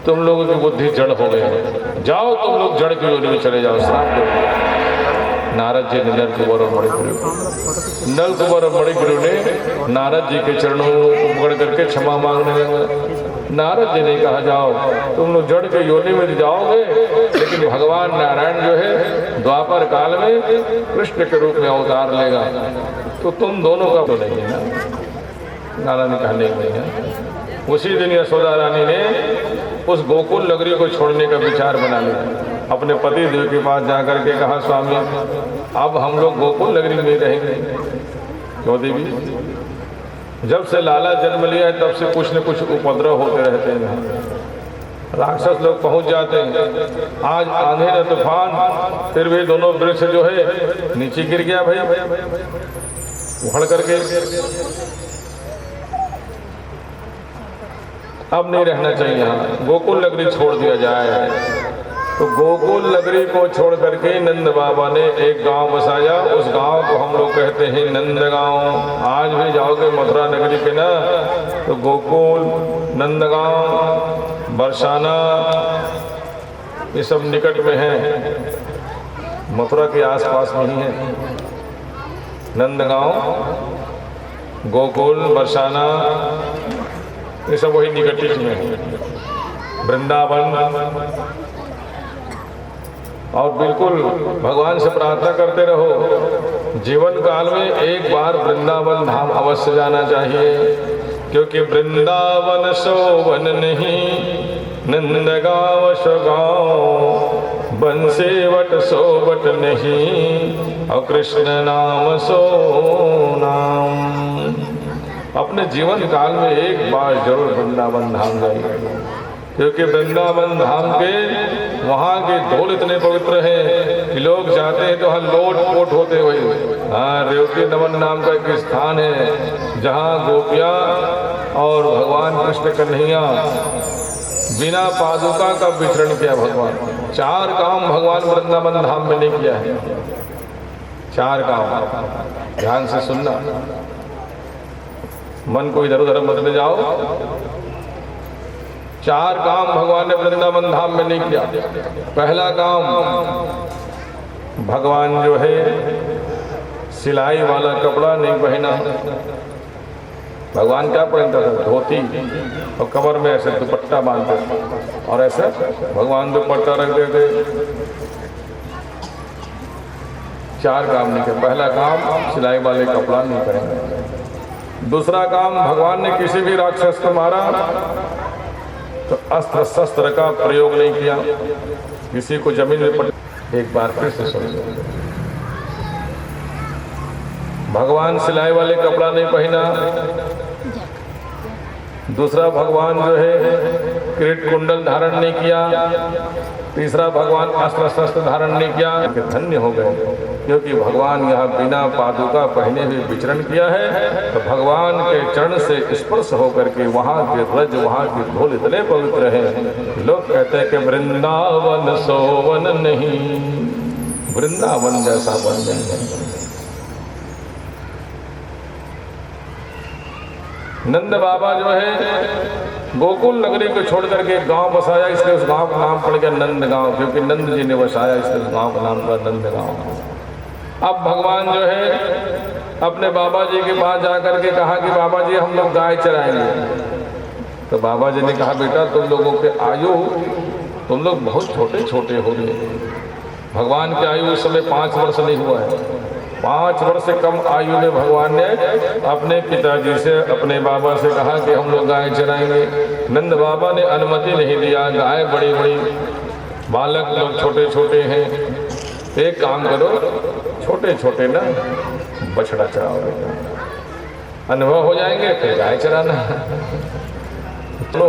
तुम लोगों की बुद्धि जड़ हो गई, जाओ तुम लोग जड़ की योनि में चले जाओ, श्राप दो। नारद जी ने नल कुंवर और मणिग्रीव ने नारद जी के चरणों को पकड़ करके क्षमा मांगने लगे। नारद जी ने कहा जाओ तुम लोग जड़ के योनि में जाओगे, लेकिन भगवान नारायण जो है द्वापर काल में कृष्ण के रूप में अवतार लेगा, तो तुम दोनों का तो नहीं है ना। नारद ने कहा नहीं है। उसी दिन यशोदा रानी ने उस गोकुल नगरी को छोड़ने का विचार बना लिया। अपने पति देव के पास जाकर के कहा स्वामी अब हम लोग गोकुल नगरी में रहेंगे। क्यों देवी? जब से लाला जन्म लिया है तब से कुछ न कुछ उपद्रव होते रहते हैं, राक्षस लोग पहुंच जाते हैं। आज आंधी न तूफान, फिर भी दोनों वृक्ष जो है नीचे गिर गया भाई उखड़ करके। अब नहीं रहना चाहिए यहाँ, गोकुल नगरी छोड़ दिया जाए। तो गोकुल नगरी को छोड़ करके नंद बाबा ने एक गांव बसाया। उस गांव को हम लोग कहते हैं नंदगांव। आज भी जाओगे मथुरा नगरी के ना तो गोकुल, नंदगांव, बरसाना ये सब निकट में है, मथुरा के आसपास नहीं है। नंदगांव, गोकुल, बरसाना, ये सब वही निकट में है। वृंदावन, और बिल्कुल भगवान से प्रार्थना करते रहो, जीवन काल में एक बार वृंदावन धाम अवश्य जाना चाहिए, क्योंकि वृंदावन सोवन नहीं, नंदगांव सो गाँव, बंसीवट सोवट नहीं, और कृष्ण नाम सो नाम। अपने जीवन काल में एक बार जरूर वृंदावन धाम जाइए, क्योंकि वृंदावन धाम के वहाँ के धूल इतने पवित्र हैं कि लोग जाते हैं तो वहाँ लोट पोट होते हुए। हाँ, रेवती नमन नाम का एक स्थान है जहाँ गोपियाँ और भगवान कृष्ण कन्हैया बिना पादुका का विचरण किया। भगवान 4 काम भगवान वृंदावन धाम में नहीं किया है। 4 काम ध्यान से सुनना, मन को इधर उधर मत ले जाओ। 4 काम भगवान ने वृंदावन धाम में नहीं किया। पहला काम, भगवान जो है सिलाई वाला कपड़ा नहीं पहना। भगवान क्या पहनता था? धोती, और कमर में ऐसे दुपट्टा बांधते थे, और ऐसे भगवान दुपट्टा रख देते। 4 काम नहीं किया। पहला काम, सिलाई वाले कपड़ा नहीं पहना। दूसरा काम, भगवान ने किसी भी राक्षस को मारा तो अस्त्र शस्त्र का प्रयोग नहीं किया, किसी को जमीन में पट। एक बार फिर से सुन लो, भगवान सिलाई वाले कपड़ा नहीं पहना। दूसरा, भगवान जो है किरीट कुंडल धारण नहीं किया। तीसरा, भगवान अस्त्र शस्त्र धारण नहीं किया। धन्य हो गए, क्योंकि भगवान यहाँ बिना पादुका पहने हुए विचरण किया है। तो भगवान के चरण से स्पर्श होकर के वहाँ के रज, वहाँ की धूल इतने पवित्र हैं। लोग कहते हैं कि वृंदावन सोवन नहीं, वृंदावन जैसा वन नहीं है। नंद बाबा जो है गोकुल नगरी को छोड़ करके गांव बसाया, इसलिए उस गांव का नाम पड़ गया नंदगांव, क्योंकि नंद जी ने बसाया, इसलिए उस गांव का नाम पड़ा नंदगांव। अब भगवान जो है अपने बाबा जी के पास जाकर के कहा कि बाबा जी हम लोग गाय चराएंगे। तो बाबा जी ने कहा, बेटा तुम लोगों के आयु, तुम लोग बहुत छोटे छोटे हो गए। भगवान की आयु उस समय 5 वर्ष नहीं हुआ है। 5 वर्ष से कम आयु में भगवान ने अपने पिताजी से, अपने बाबा से कहा कि हम लोग गाय चराएंगे। नंद बाबा ने अनुमति नहीं दिया। गाय बड़ी बड़ी, बालक लोग छोटे छोटे हैं। एक काम करो, छोटे छोटे ना बछड़ा चराओ, अनुभव हो जाएंगे, फिर गाय चराना। तो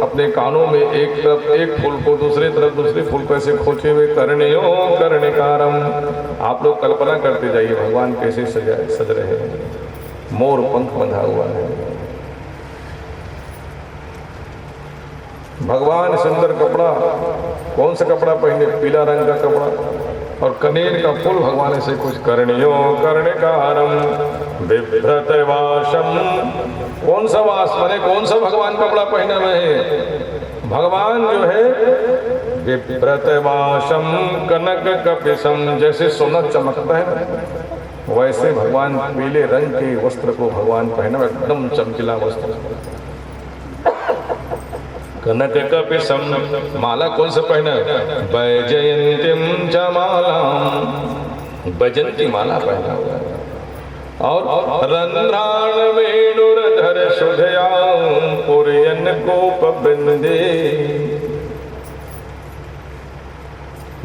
अपने कानों में एक तरफ एक फूल को, दूसरी तरफ दूसरे फूल को ऐसे खोचे हुए, कर्णयो कर्णिकारम। आप लोग कल्पना करते जाइए भगवान कैसे सज रहे हैं। मोर पंख बंधा हुआ है। भगवान सुंदर कपड़ा, कौन सा कपड़ा पहने? पीला रंग का कपड़ा, और कनेर का फूल भगवान से कुछ। कर्णयो कर्णिकारम बिभ्रत वासम। कौन सा वास माने कौन सा भगवान कपड़ा पहने हुए हैं? भगवान जो है बिभ्रत वासम कनक कपिसम, जैसे सोना चमकता है वैसे भगवान पीले रंग के वस्त्र को भगवान पहने, एकदम चमकीला वस्त्र। कनक कपिसम, माला कौन सा पहना? वैजयंतीम च मालाम, वैजयंती माला पहना हुआ है। और रंध्राण वेणुरधर सुधयाम पुरयन कोप बिंदे।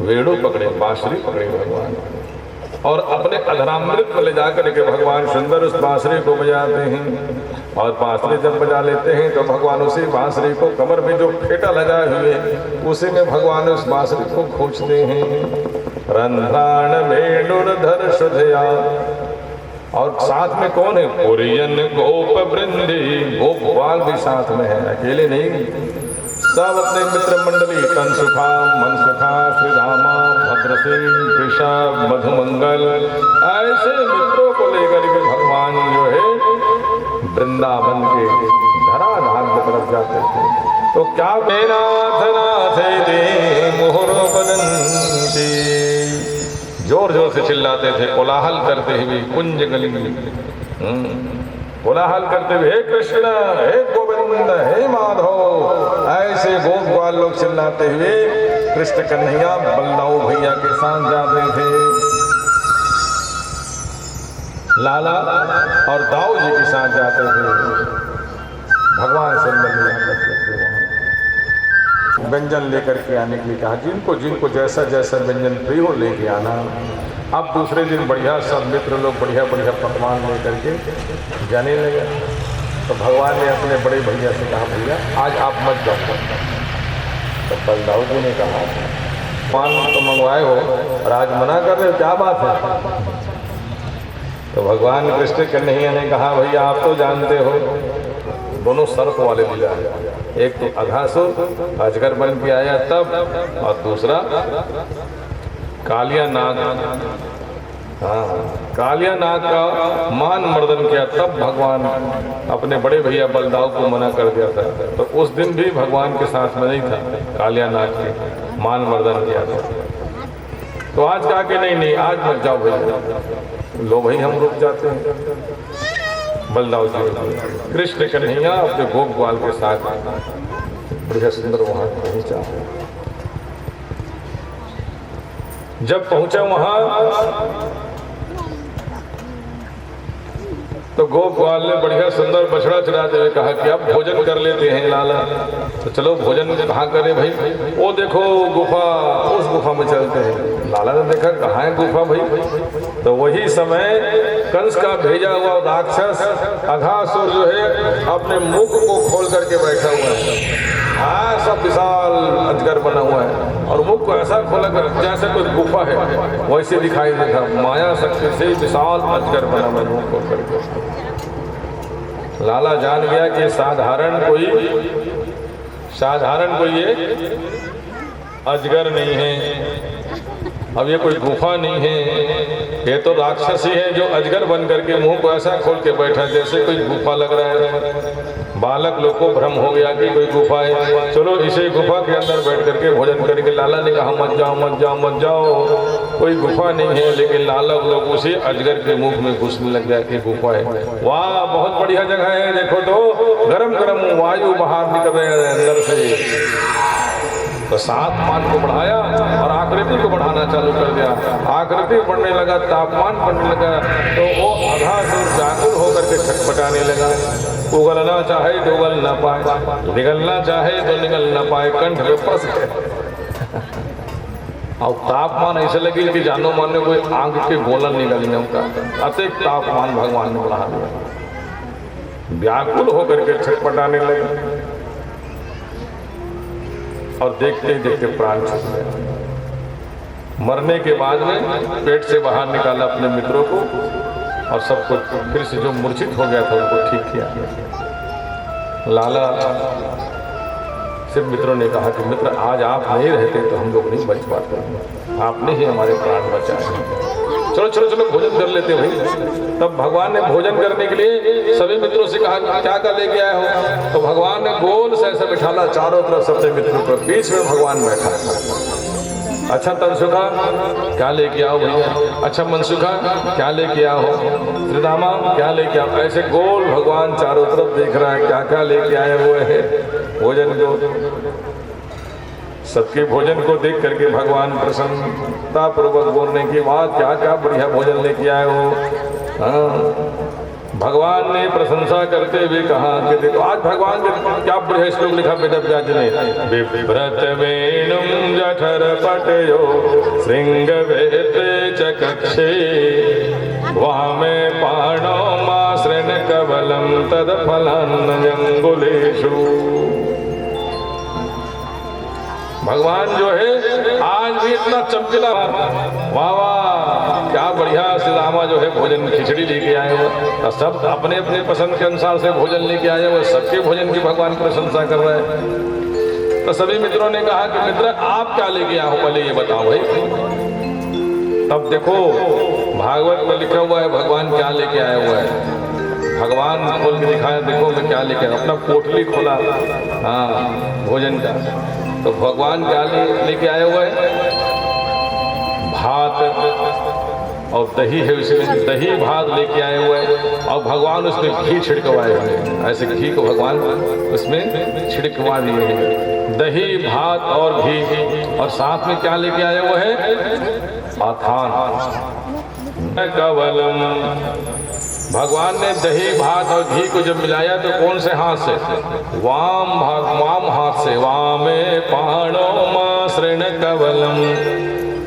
वेणु पकड़े, बांसुरी पकड़े भगवान, और अपने अधरामृत में ले जाकर के भगवान सुंदर उस बांसुरी को बजाते हैं। और बांसुरी जब बजा लेते हैं तो भगवान उसी बांसुरी को, कमर में जो फेटा लगाए हुए उसी में भगवान उस बांसुरी को खोजते हैं। रंध्राण वेणुरधर सुधया, और साथ में कौन है? पुरियन गोप वृंदी, गोप बाल भी साथ में है, अकेले नहीं। सब अपने मित्र मंडली, तनसुखा, मनसुखा, श्रीधामा, भद्रसेन, ऋषभ, मधुमंगल, ऐसे मित्रों को लेकर के भगवान जो है वृंदावन के धराधार की तरफ जाते थे। तो क्या नाथ नाथ दे मोहर बदंती, जोर जोर से चिल्लाते थे, कोलाहल करते हुए कुंज गली कोलाहल करते हुए, हे कृष्ण, हे गोविंद, हे माधव, ऐसे गोप ग्वाल लोग चिल्लाते हुए कृष्ण कन्हैया बलदाऊ भैया के साथ जाते थे। लाला और दाऊ जी के साथ जाते थे, भगवान से मिलने करते थे। वहाँ व्यंजन लेकर के आने के लिए कहा, जिनको जिनको जैसा जैसा व्यंजन प्रिय हो लेके आना। अब दूसरे दिन बढ़िया सब मित्र लोग बढ़िया बढ़िया पकवान लेकर के जाने लगे। तो भगवान ने अपने बड़े भैया से कहा, भैया आज आप मत जाओ। तो बलदाऊ जी ने कहा, पान तो मंगवाए हो और आज मना कर रहे हो, क्या बात है? तो भगवान कृष्ण कन्हैया ने कहा, भैया आप तो जानते हो दोनों सर्प वाले लीला है, एक तो अघासुर अजगर बन के आया तब, और दूसरा कालिया नाग। हाँ, कालिया नाग का मान मर्दन किया तब भगवान अपने बड़े भैया बलदाऊ को मना कर दिया था। तो उस दिन भी भगवान के साथ में नहीं था, कालिया नाग के मान मर्दन किया था। तो आज कहा कि नहीं आज मत जाओ भैया। लो भाई हम रुक जाते हैं। बलदाऊ जी कृष्ण कन्हैया अपने गोप ग्वाल के साथ बढ़िया सुंदर वहां पहुंचा। जब पहुंचा वहां तो गोप ग्वाल ने बढ़िया सुंदर बछड़ा चढ़ाते हुए कहा कि अब भोजन कर लेते हैं लाला। तो चलो भोजन कहाँ करें भाई? वो देखो गुफा, उस गुफा में चलते हैं। लाला ने देखा कहाँ है गुफा भाई? तो वही समय कंस का भेजा हुआ राक्षस अघासुर जो है अपने मुख को खोल करके बैठा हुआ है। हाँ, सब विशाल अजगर बना हुआ है और मुख को ऐसा खोला कर जैसे कोई गुफा है वैसे दिखाई देता। माया शक्ति से विशाल अजगर बना हुआ मुख खोल करके। लाला जान गया कि साधारण कोई ये अजगर नहीं है, अब ये कोई गुफा नहीं है, ये तो राक्षस ही है जो अजगर बन करके मुंह को ऐसा खोल के बैठा जैसे कोई गुफा लग रहा है। बालक लोग को भ्रम हो गया कि कोई गुफा है, चलो इसे गुफा के अंदर बैठ करके भोजन करेंगे। लाला ने कहा मत जाओ मत जाओ मत जाओ, कोई गुफा नहीं है। लेकिन लाला लोग उसे अजगर के मुख में घुसने लग गया कि गुफा है। वाह, बहुत बढ़िया जगह है, देखो तो गरम गरम वायु बाहर निकल रहे हैं अंदर से। तो तापमान को बढ़ाया और आकृति को बढ़ाना चालू कर दिया। आकृति बढ़ने लगा, तापमान बढ़ने लगा, तो वो अघासुर व्याकुल होकर के छटपटाने लगा। उगलना चाहे तो उगल न पाए, निगलना चाहे तो निगल न पाए, कंठ में फंस गए। और तापमान ऐसे लगे कि जानो मानो कोई आग के गोलन निकल गया उनका। अतिक तापमान भगवान ने बढ़ा दिया, व्याकुल होकर के छटपटाने लगे और देखते देखते प्राण छूट गया। मरने के बाद में पेट से बाहर निकाला अपने मित्रों को और सबको फिर से जो मूर्छित हो गया था उनको ठीक किया। लाला से मित्रों ने कहा कि मित्र आज आप नहीं रहते तो हम लोग नहीं बच पाते, आपने ही हमारे प्राण बचाए। चलो चलो चलो भोजन कर लेते भाई। तब भगवान ने भोजन करने के लिए सभी मित्रों से कहा क्या क्या लेके आए हो? तो भगवान ने गोल से ऐसा बिठाला चारों तरफ सबसे मित्रों पर, बीच में भगवान बैठा। अच्छा तनसुखा क्या लेके आओ भैया, अच्छा मनसुखा क्या लेके आओ, त्रिदामा क्या लेके आओ। ऐसे गोल भगवान चारों तरफ देख रहा है क्या क्या लेके आए हुए हैं भोजन को। सबके भोजन को देख करके भगवान प्रसन्नता पूर्वक बोलने की बात, क्या क्या बढ़िया भोजन लेके आए हो। हाँ, भगवान ने प्रशंसा करते हुए कहा कि देखो आज भगवान ने क्या बढ़िया श्लोक लिखा बेटा व्यास ने। बिभ्रत वेणुं जठर पटयो श्रृंग वेते च कक्षे वामे पाणो मासृण कवलम तद फलान्नजंगुलेषु। भगवान जो है आज भी इतना चमकीला, वाह वाह क्या बढ़िया श्रीरामा जो है भोजन खिचड़ी लेके आए हुए। सब अपने अपने पसंद के अनुसार से भोजन लेके आए हुए, सबके भोजन की भगवान प्रशंसा कर रहे हैं। तो सभी मित्रों ने कहा कि मित्र आप क्या लेके आए हो पहले ये बताओ भाई। तब देखो भागवत में लिखा हुआ है भगवान क्या लेके आए हुआ है। भगवान खोल के दिखाया, देखो मैं क्या लेके आया, अपना पोटली खोला हाँ भोजन का। तो भगवान क्या लेके आए हुए हैं? भात और दही है, उसमें दही भात लेके आए हुए हैं और भगवान उसमें घी छिड़कवाए हुए हैं। ऐसे घी को भगवान उसमें छिड़कवा दिए हैं, दही भात और घी। और साथ में क्या लेके आए हुए हैं? आथान कवलम। भगवान ने दही भात और घी को जब मिलाया तो कौन से हाथ से? वाम हाथ से। वामे पाणो मासृण कवलम।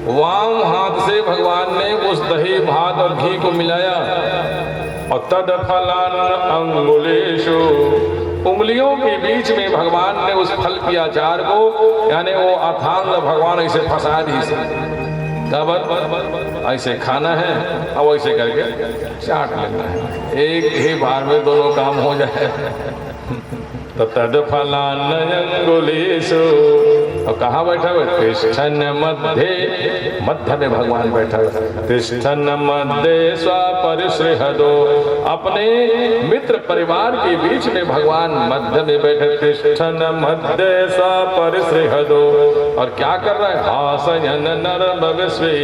वाम हाथ से भगवान ने उस दही भात और घी को मिलाया और तद फलान अंगुलेषु, उंगलियों के बीच में भगवान ने उस फल की अचार को, यानी वो अथांग भगवान ऐसे फंसा दी से ऐसे खाना है और ऐसे करके चाट लेना है, एक ही बार में दोनों काम हो जाए। तो तद फलान्यंगुलीषु। और कहाँ बैठा हुआ? तिष्ठन मध्य, मध्य में भगवान बैठा हुआ। तिष्ठन मध्य स्वपरिसृहदो, अपने मित्र परिवार के बीच में भगवान मध्य में बैठे। तिष्ठन मध्य स्वपरिसृहदो। और क्या कर रहा है? हासयन नरम विश्वे,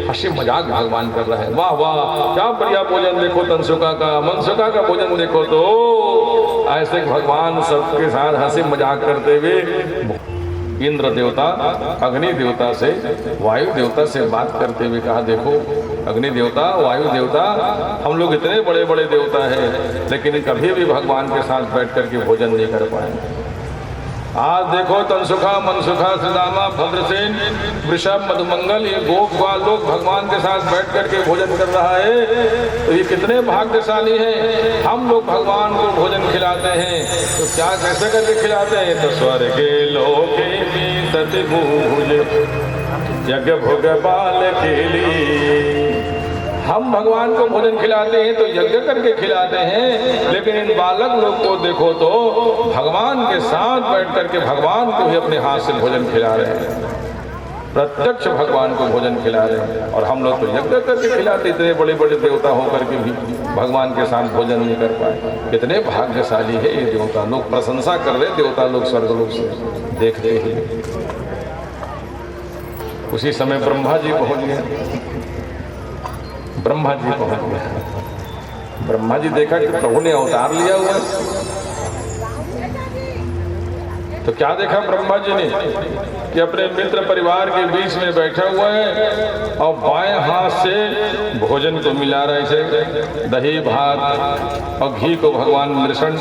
हंसी मजाक भगवान कर रहा है। वाह वाह, क्या बढ़िया भोजन देखो, तनसुका का मनसुका का भोजन देखो। तो ऐसे भगवान सबके साथ हंसी मजाक करते हुए इंद्र देवता अग्नि देवता से, वायु देवता से बात करते हुए कहा, देखो अग्नि देवता, वायु देवता, हम लोग इतने बड़े बड़े देवता हैं लेकिन कभी भी भगवान के साथ बैठ करके भोजन नहीं कर पाए। आज देखो तनसुखा, मनसुखा, सुदामा, भद्रसेन, वृषभ, मधुमंगल, ये गोपवाल लोग भगवान के साथ बैठ करके भोजन कर रहा है, तो ये कितने भाग्यशाली हैं। हम लोग भगवान को भोजन खिलाते हैं तो क्या कैसे करके खिलाते हैं? तो स्वर्गे लोके सति भूज यज्ञ भोग बाल केली। हम भगवान को भोजन खिलाते हैं तो यज्ञ करके खिलाते हैं, लेकिन इन बालक लोग को देखो तो भगवान के साथ बैठ करके भगवान को ही अपने हाथ से भोजन खिला रहे हैं, प्रत्यक्ष भगवान को भोजन खिला रहे हैं। और हम लोग तो यज्ञ करके खिलाते, इतने बड़े बड़े देवता होकर के भी भगवान के साथ भोजन नहीं कर पाए। कितने भाग्यशाली है ये देवता लोग। प्रशंसा कर रहे देवता लोग स्वर्गलोक से देखते ही। उसी समय ब्रह्मा जी पहुंच गए। ब्रह्मा जी पहुंच गया। ब्रह्मा जी देखा कि प्रभु ने अवतार लिया हुआ, तो क्या देखा ब्रह्मा जी ने कि अपने मित्र परिवार के बीच में बैठा हुआ है और बाएं हाथ से भोजन को मिला रहा है, इसे दही भात और घी को भगवान मिश्रण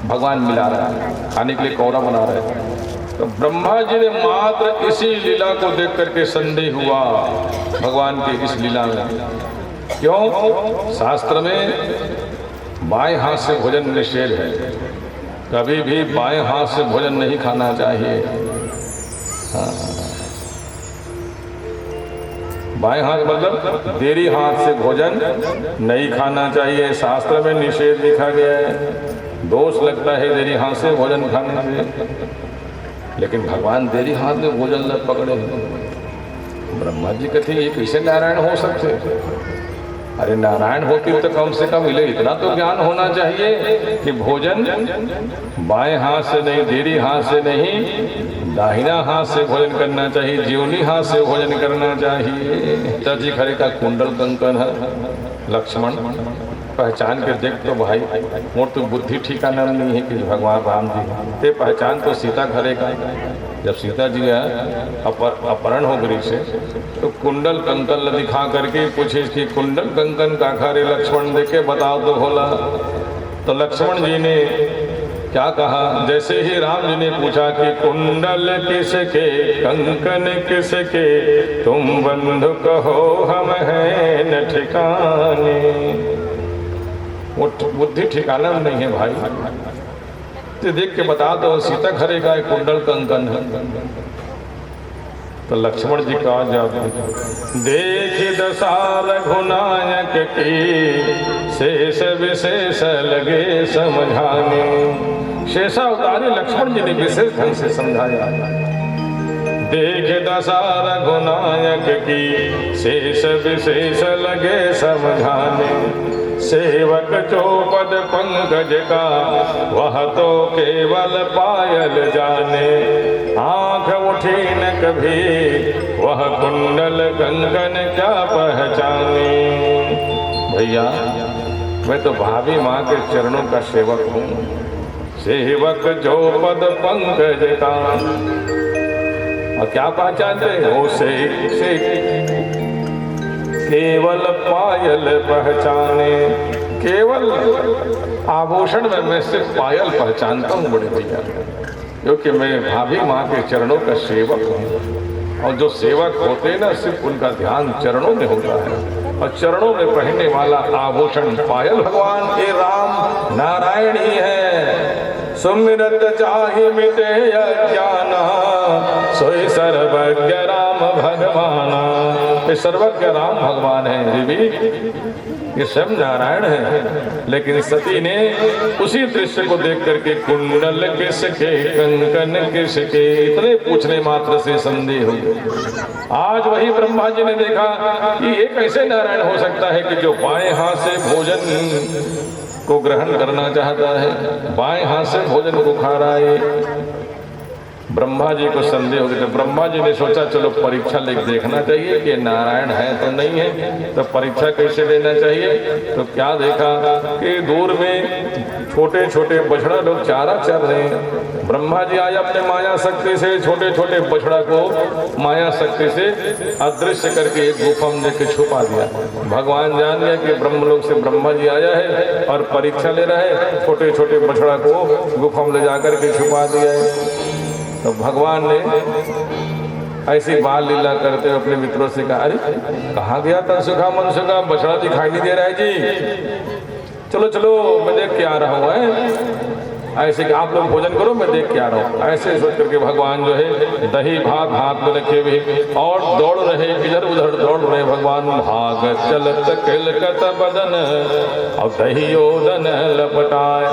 भगवान मिला रहा है, खाने के लिए कौरा बना रहे हैं। तो ब्रह्मा जी ने मात्र इसी लीला को देख करके संदेह हुआ भगवान की इस लीला में। क्यों? शास्त्र में बाएं हाथ से भोजन निषेध है, कभी भी बाएं हाथ से भोजन नहीं खाना चाहिए। हाँ। बाएं हाथ मतलब देरी हाथ से भोजन नहीं खाना चाहिए, शास्त्र में निषेध लिखा गया है। दोष लगता है देरी हाथ से भोजन खाने से, लेकिन भगवान देरी हाथ में भोजन न पकड़े। ब्रह्मा जी कहते ये कैसे नारायण हो सकते? अरे नारायण होती तो कम से कम इतना तो ज्ञान होना चाहिए कि भोजन बाएं हाथ से नहीं, देरी हाथ से नहीं, दाहिना हाथ से भोजन करना चाहिए, जीवनी हाथ से भोजन करना चाहिए। चाची खरे का कुंडल कंकन है, लक्ष्मण पहचान के देख तो भाई मोर तो बुद्धि ठिकाना नहीं है कि भगवान राम जी ते पहचान तो सीता घरे का। जब सीता जी अपहरण हो गई से तो कुंडल कंकन दिखा करके पूछे कि कुंडल कंकन का खरे लक्ष्मण देखे बताओ तो भोला। तो लक्ष्मण जी ने क्या कहा? जैसे ही राम जी ने पूछा कि कुंडल किसके कंकन किसके, तुम बंधु कहो हम हैं न ठिकाने। वो बुद्धि ठिकाना नहीं है भाई, तो देख के बता दो सीता घरे का एक कुंडल कंकन है। तो लक्ष्मण जी कहा जाते देख दशा रघुनायक की, शेष विशेष लगे समझाने। शेषा उतारे लक्ष्मण जी ने विशेष ढंग से समझाया। देख दशा रघुनायक की, शेष विशेष लगे समझाने। सेवक जो पद पंकज का वह तो केवल पायल जाने। आंख उठी न कभी वह कुंडल कंगन क्या पहचाने। भैया मैं तो भाभी माँ के चरणों का सेवक हूँ। सेवक जो पद पंकज का, और क्या पहचानते हो से केवल पायल पहचाने। केवल आभूषण में मैं सिर्फ पायल पहचानता हूँ बड़े भैया, क्योंकि मैं भाभी माँ के चरणों का सेवक हूँ। और जो सेवक होते हैं ना, सिर्फ उनका ध्यान चरणों में होता है, और चरणों में पहनने वाला आभूषण पायल भगवान के राम नारायण ही है। सुमिरत चाहि मिटे अज्ञाना सोई सर्वज्ञ राम भगवाना। ये सर्वज्ञ राम भगवान है देवी, ये स्वयं नारायण है। लेकिन सती ने उसी दृश्य को देख करके कुंडल किसके कंकन किसके इतने पूछने मात्र से संदेह हो गए। आज वही ब्रह्मा जी ने देखा कि ये कैसे नारायण हो सकता है कि जो बाएं हाथ से भोजन को ग्रहण करना चाहता है, बाएं हाथ से भोजन को खा रहा है। ब्रह्मा जी को संदेह हो गया। ब्रह्मा जी ने सोचा चलो परीक्षा लेकर देखना चाहिए कि नारायण है तो नहीं है, तो परीक्षा कैसे लेना चाहिए। तो क्या देखा कि दूर में छोटे छोटे बछड़ा लोग चारा चर रहे हैं। ब्रह्मा जी आए अपने माया शक्ति से छोटे छोटे बछड़ा को माया शक्ति से अदृश्य करके एक गुफा में लेकर छुपा दिया। भगवान जान गया कि ब्रह्मलोक से ब्रह्मा जी आया है और परीक्षा ले रहा है। छोटे छोटे बछड़ा को गुफा में ले जाकर के छुपा दिया है। तो भगवान ने ऐसी बाल लीला करते हुए अपने मित्रों से कहा, अरे कहाँ गया था सुखा मन सुखा, बछड़ा दिखाई नहीं दे रहा है जी, चलो चलो मैं देख के आ रहा हूँ। ऐसे कि आप लोग भोजन करो, मैं देख के आ रहा हूँ। ऐसे सोच करके भगवान जो है दही भात हाथ में रखे हुए और दौड़ रहे, इधर उधर दौड़ रहे। भगवान भाग चलत किलकत बदन और दही ओदन लपटाए।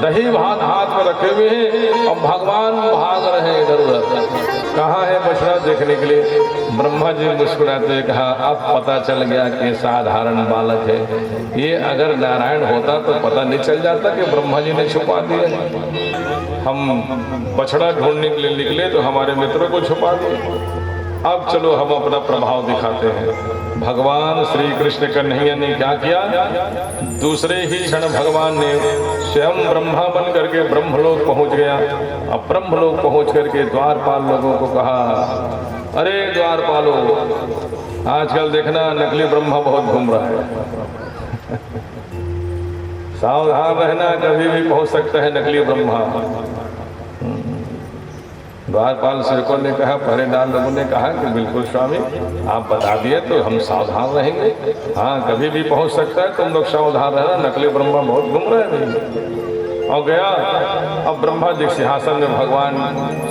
दही भात हाथ में रखे हुए हैं और भगवान भाग रहे इधर उधर। कहाँ है बछड़ा देखने के लिए। ब्रह्मा जी मुस्कुराते हुए कहा, अब पता चल गया कि साधारण बालक है। ये अगर नारायण होता तो पता नहीं चल जाता कि ब्रह्मा जी ने छुपा दिया। हम बछड़ा ढूंढने के लिए निकले तो हमारे मित्रों को छुपा दिए। अब चलो हम अपना प्रभाव दिखाते हैं। भगवान श्री कृष्ण कन्हैया ने क्या किया, दूसरे ही क्षण भगवान ने स्वयं ब्रह्मा बन करके ब्रह्मलोक पहुंच गया। अब ब्रह्मलोक पहुंच करके द्वारपाल लोगों को कहा, अरे द्वारपालो, आजकल देखना नकली ब्रह्मा बहुत घूम रहा है, सावधान रहना, कभी भी पहुंच सकता है नकली ब्रह्मा। द्वारपाल सेवकों ने कहा, पहरेदार लोगों ने कहा कि बिल्कुल स्वामी, आप बता दिए तो हम सावधान रहेंगे। हाँ, कभी भी पहुंच सकता है, तुम लोग सावधान रहना, नकली ब्रह्मा बहुत घूम रहे हैं। और गया। अब ब्रह्मा जी सिंहासन में भगवान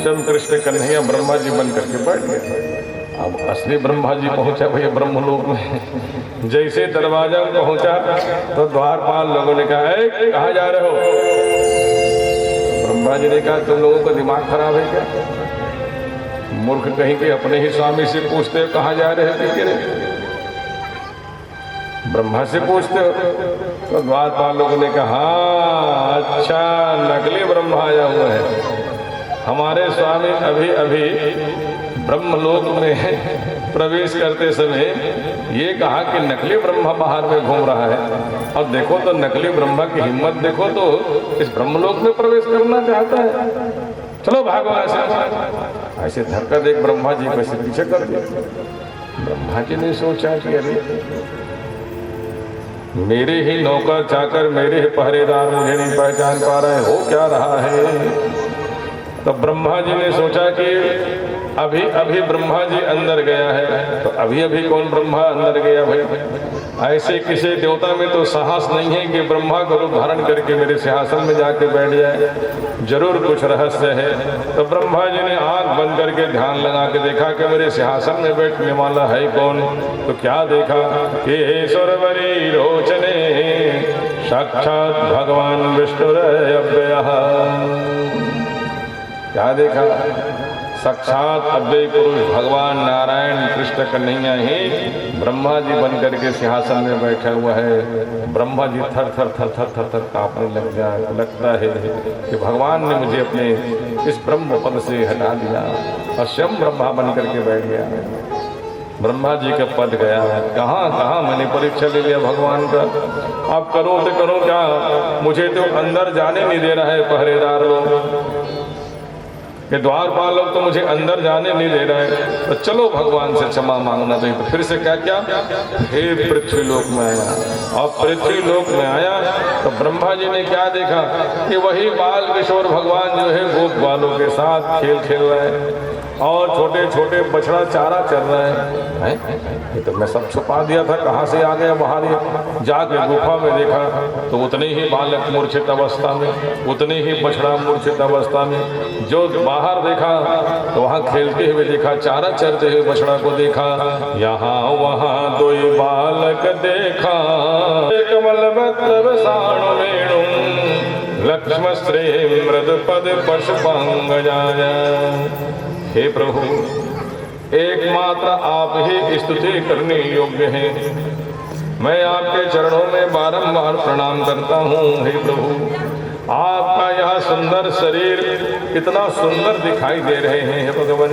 स्वयं कृष्ण कन्हैया ब्रह्मा जी बन करके बैठ गए। अब असली ब्रह्मा जी पहुंचा भैया ब्रह्मलोक में। जैसे दरवाजा में पहुंचा तो द्वारपाल लोगों ने कहा, कहाँ जा रहे हो। ब्रह्मा जी ने कहा, तुम लोगों का दिमाग खराब है क्या, मूर्ख कहीं के अपने ही स्वामी से पूछते हो कहाँ जा रहे हो, ब्रह्मा से पूछते हो। तो द्वारपाल लोगों ने कहा, अच्छा नकली ब्रह्मा आया हुआ है। हमारे स्वामी अभी अभी ब्रह्मलोक में प्रवेश करते समय ये कहा कि नकली ब्रह्मा बाहर में घूम रहा है। और देखो तो नकली ब्रह्मा की हिम्मत देखो, तो इस ब्रह्मलोक में प्रवेश करना चाहता है। चलो भागो ऐसे धक्का देख ब्रह्मा जी को ऐसे पीछे कर दिया। ब्रह्मा जी ने सोचा कि अरे मेरे ही नौकर चाकर, मेरे ही पहरेदार मुझे नहीं पहचान पा रहे, हो क्या रहा है। तो ब्रह्मा जी ने सोचा कि अभी अभी ब्रह्मा जी अंदर गया है, तो अभी अभी कौन ब्रह्मा अंदर गया भाई। ऐसे किसी देवता में तो साहस नहीं है कि ब्रह्मा को रूप धारण करके मेरे सिंहासन में जाके बैठ जाए, जरूर कुछ रहस्य है। तो ब्रह्मा जी ने आंख बंद करके ध्यान लगा के देखा कि मेरे सिंहासन में बैठने वाला है कौन। तो क्या देखा कि हे सुरवरी रोचने साक्षात भगवान विष्णु। क्या देखा, साक्षात अव्यय पुरुष भगवान नारायण कृष्ण कन्हैया ही ब्रह्मा जी बन करके सिंहासन में बैठा हुआ है। ब्रह्मा जी थर थर थर थर थर थर कांपने लगता है कि भगवान ने मुझे अपने इस ब्रह्म पद से हटा दिया और स्वयं ब्रह्मा बन करके बैठ गया। ब्रह्मा जी का पद गया, कहाँ कहाँ मैंने परीक्षा ले लिया भगवान का। अब करो तो करो क्या, मुझे तो अंदर जाने नहीं दे रहा है पहरेदार लोग, ये द्वारपाल लोग तो मुझे अंदर जाने नहीं दे रहे। तो चलो भगवान से क्षमा मांगना चाहिए। तो फिर से क्या क्या, फिर पृथ्वी लोक में आया। और पृथ्वी लोक में आया तो ब्रह्मा जी ने क्या देखा कि वही बाल किशोर भगवान जो है गोप बालों के साथ खेल खेल रहे हैं और छोटे छोटे बछड़ा चारा चल रहे हैं। ये तो मैं सब छुपा दिया था, कहाँ से आ गया बाहर। ये जाके गुफा में देखा तो उतने ही बालक मूर्छित अवस्था में, उतने ही बछड़ा मूर्छित अवस्था में। जो बाहर देखा तो वहाँ खेलते हुए देखा, चारा चरते हुए बछड़ा को देखा। यहाँ वहाँ दो बालक देखा, कमलवत्र साणु वेणु लक्ष्म श्री मृद पद पशुपांग जाया। हे प्रभु, एकमात्र आप ही स्तुति करने योग्य हैं। मैं आपके चरणों में बारंबार प्रणाम करता हूँ। हे प्रभु, आपका यह सुंदर शरीर कितना सुंदर दिखाई दे रहे हैं। हे भगवान,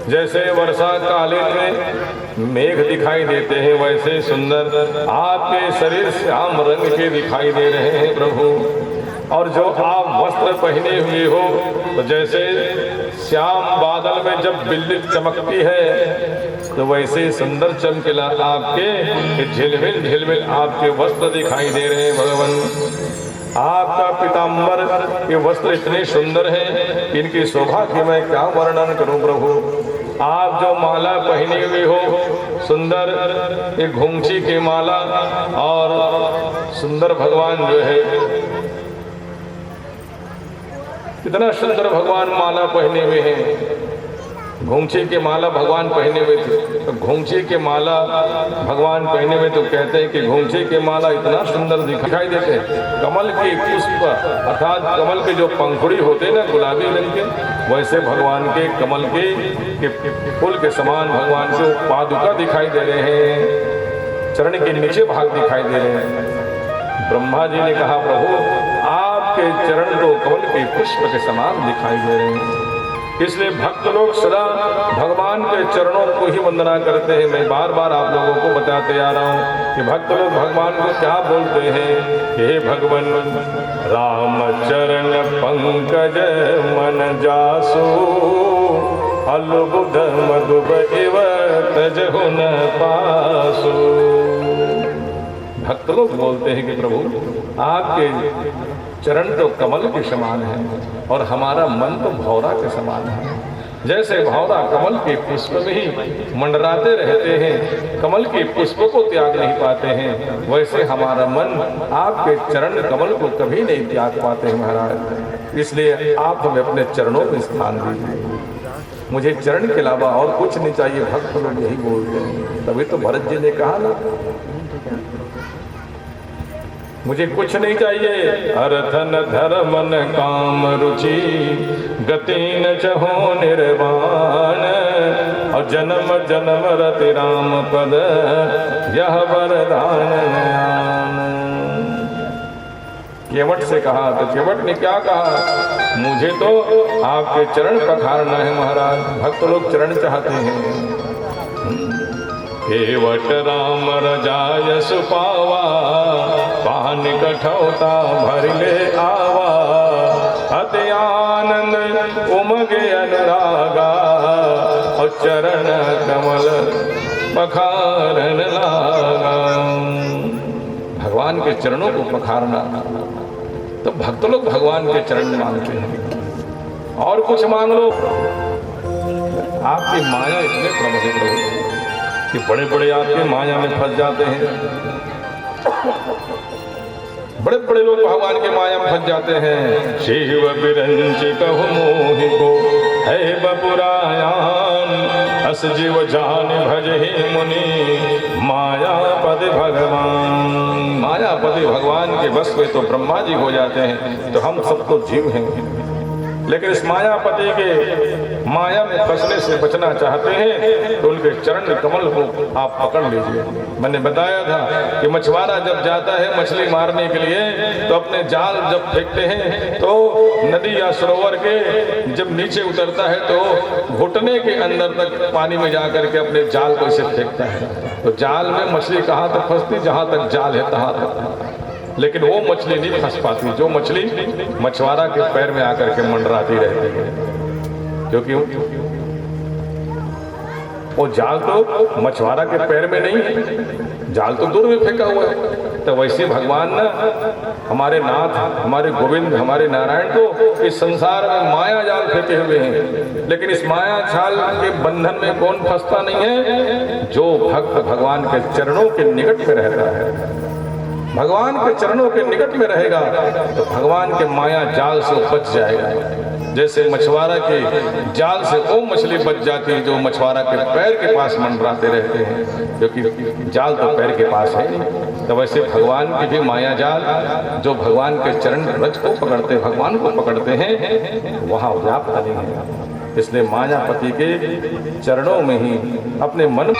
जैसे वर्षा कालीन में मेघ दिखाई देते हैं वैसे सुंदर आपके शरीर श्याम रंग के दिखाई दे रहे हैं प्रभु। और जो आप वस्त्र पहने हुए हो तो जैसे श्याम बादल में जब बिल्ली चमकती है तो वैसे सुंदर चमकीला आपके झिलमिल झिलमिल आपके वस्त्र दिखाई दे रहे हैं भगवान। आपका पीताम्बर ये वस्त्र इतने सुंदर हैं, इनकी शोभा की मैं क्या वर्णन करूं प्रभु। आप जो माला पहने हुए हो सुंदर, ये घुंघची की माला, और सुंदर भगवान जो है कितना सुंदर भगवान माला पहने हुए हैं। घुंघची के माला भगवान पहने हुए थे, तो घुंघची के माला भगवान पहने हुए तो कहते हैं कि घुंघची के माला इतना सुंदर दिखाई देते हैं। कमल के पुष्प अर्थात कमल के जो पंखुड़ी होते हैं ना गुलाबी रंग के, वैसे भगवान के कमल के फूल के समान भगवान को पादुका दिखाई दे रहे हैं, चरण के नीचे भाग दिखाई दे रहे हैं। ब्रह्मा जी ने कहा प्रभु आपके चरण तो कमल के पुष्प के समान दिखाई दे रहे हैं। इसलिए भक्त लोग सदा भगवान के चरणों को ही वंदना करते हैं। मैं बार बार आप लोगों को बताते आ रहा हूँ कि भक्त लोग भगवान को क्या बोलते हैं। हे भगवान राम चरण पंकज मन जासु अलबुध मधुब इव तजहु न पासु। भक्त लोग बोलते हैं कि प्रभु आपके चरण तो कमल के समान है और हमारा मन तो भौरा के समान है। जैसे भौरा कमल के पुष्प में ही मंडराते रहते हैं, कमल के पुष्प को त्याग नहीं पाते हैं, वैसे हमारा मन आपके चरण कमल को कभी नहीं त्याग पाते हैं महाराज। इसलिए आप हमें अपने चरणों में स्थान दीजिए। मुझे चरण के अलावा और कुछ नहीं चाहिए। भक्त लोग यही बोलते हैं। तभी तो भरत जी ने कहा ना मुझे कुछ नहीं चाहिए। अर्थन धर्म न काम रुचि गति न चहो निर्वाण और जन्म जन्म रति राम पद यह वरदान। केवट से कहा तो केवट ने क्या कहा, मुझे तो आपके चरण पखारना है महाराज। भक्त लोग चरण चाहते हैं। केवट राम रजाय सुपावा पान कठौता भर ले आवा अति आनंद उमगे अनुरागा और चरण कमल पखारन लागा। भगवान के चरणों को पखारना, तो भक्त लोग भगवान के चरण मांगते हैं। और कुछ मांग लो, आपकी माया इतने प्रबल है कि बड़े बड़े आपके माया में फंस जाते हैं। बड़े बड़े लोग भगवान के माया में फंस जाते हैं। शिव बिरंची कहु मोहि को है बपुरायान अस जीव जान भजहि मुनि मायापति भगवान। मायापति भगवान के बस में तो ब्रह्मा जी हो जाते हैं, तो हम सब तो जीव हैं। लेकिन इस मायापति के माया में फंसने से बचना चाहते हैं तो उनके चरण कमल को आप पकड़ लीजिए। मैंने बताया था कि मछुआरा जब जाता है मछली मारने के लिए तो अपने जाल जब फेंकते हैं तो नदी या सरोवर के जब नीचे उतरता है तो घुटने के अंदर तक पानी में जाकर के अपने जाल को इसे फेंकता है। तो जाल में मछली कहाँ तक फंसती, जहाँ तक जाल है तहाँ तक, लेकिन वो मछली नहीं फंस पाती जो मछली मछुआरा के पैर में आकर के मंडराती रहती है, क्योंकि वो जाल तो मछुआरा के पैर में नहीं है, जाल तो दूर में फेंका हुआ है। तो वैसे भगवान ना हमारे नाथ, हमारे गोविंद, हमारे नारायण को इस संसार में माया जाल फेंके हुए हैं, लेकिन इस माया जाल के बंधन में कौन फंसता नहीं है? जो भक्त भगवान के चरणों के निकट में रहता है, भगवान के चरणों के निकट में रहेगा तो भगवान के माया जाल से बच जाएगा। जैसे मछुआरा के जाल से वो मछली बच जाती है जो मछुआरा के पैर के पास मंडराते रहते हैं, क्योंकि जाल तो पैर के पास है नहीं। तो वैसे भगवान की भी माया जाल जो भगवान के चरण रज को पकड़ते, भगवान को पकड़ते हैं, वहाँ व्याप्त नहीं है। इसलिए मायापति के चरणों में ही अपने मन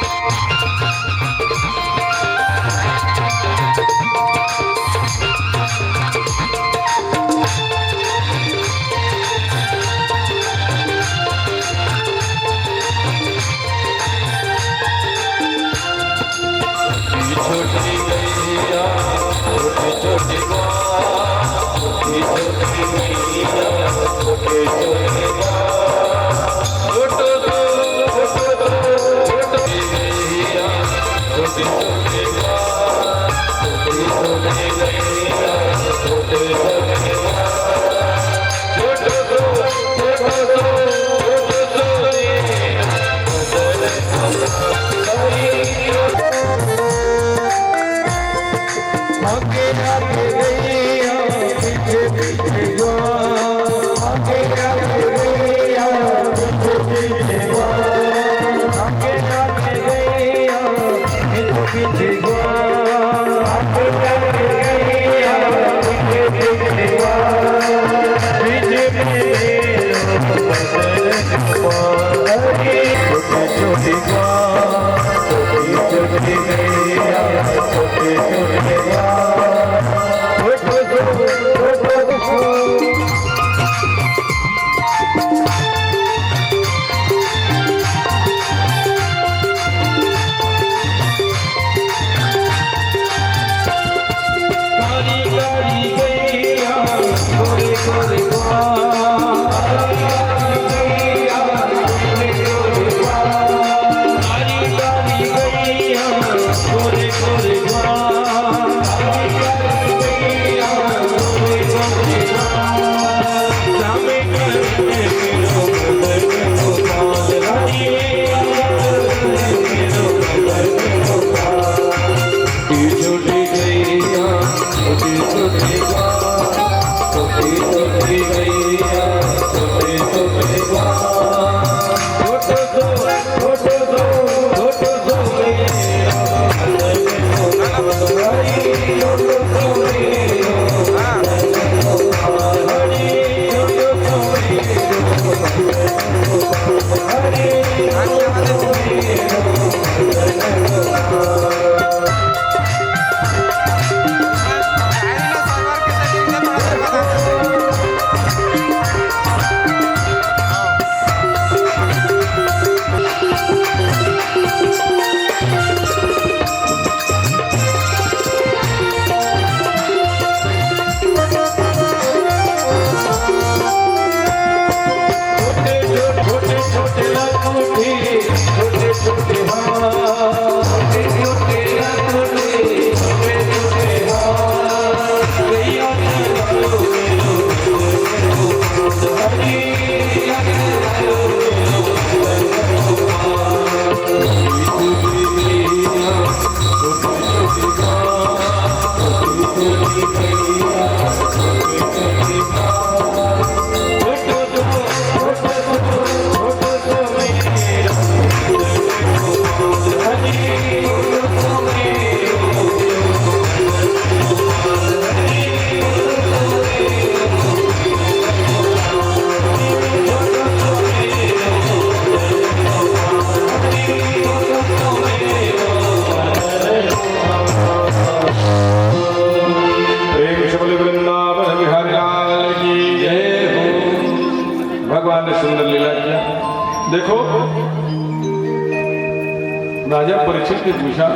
परीक्षित ने पूछा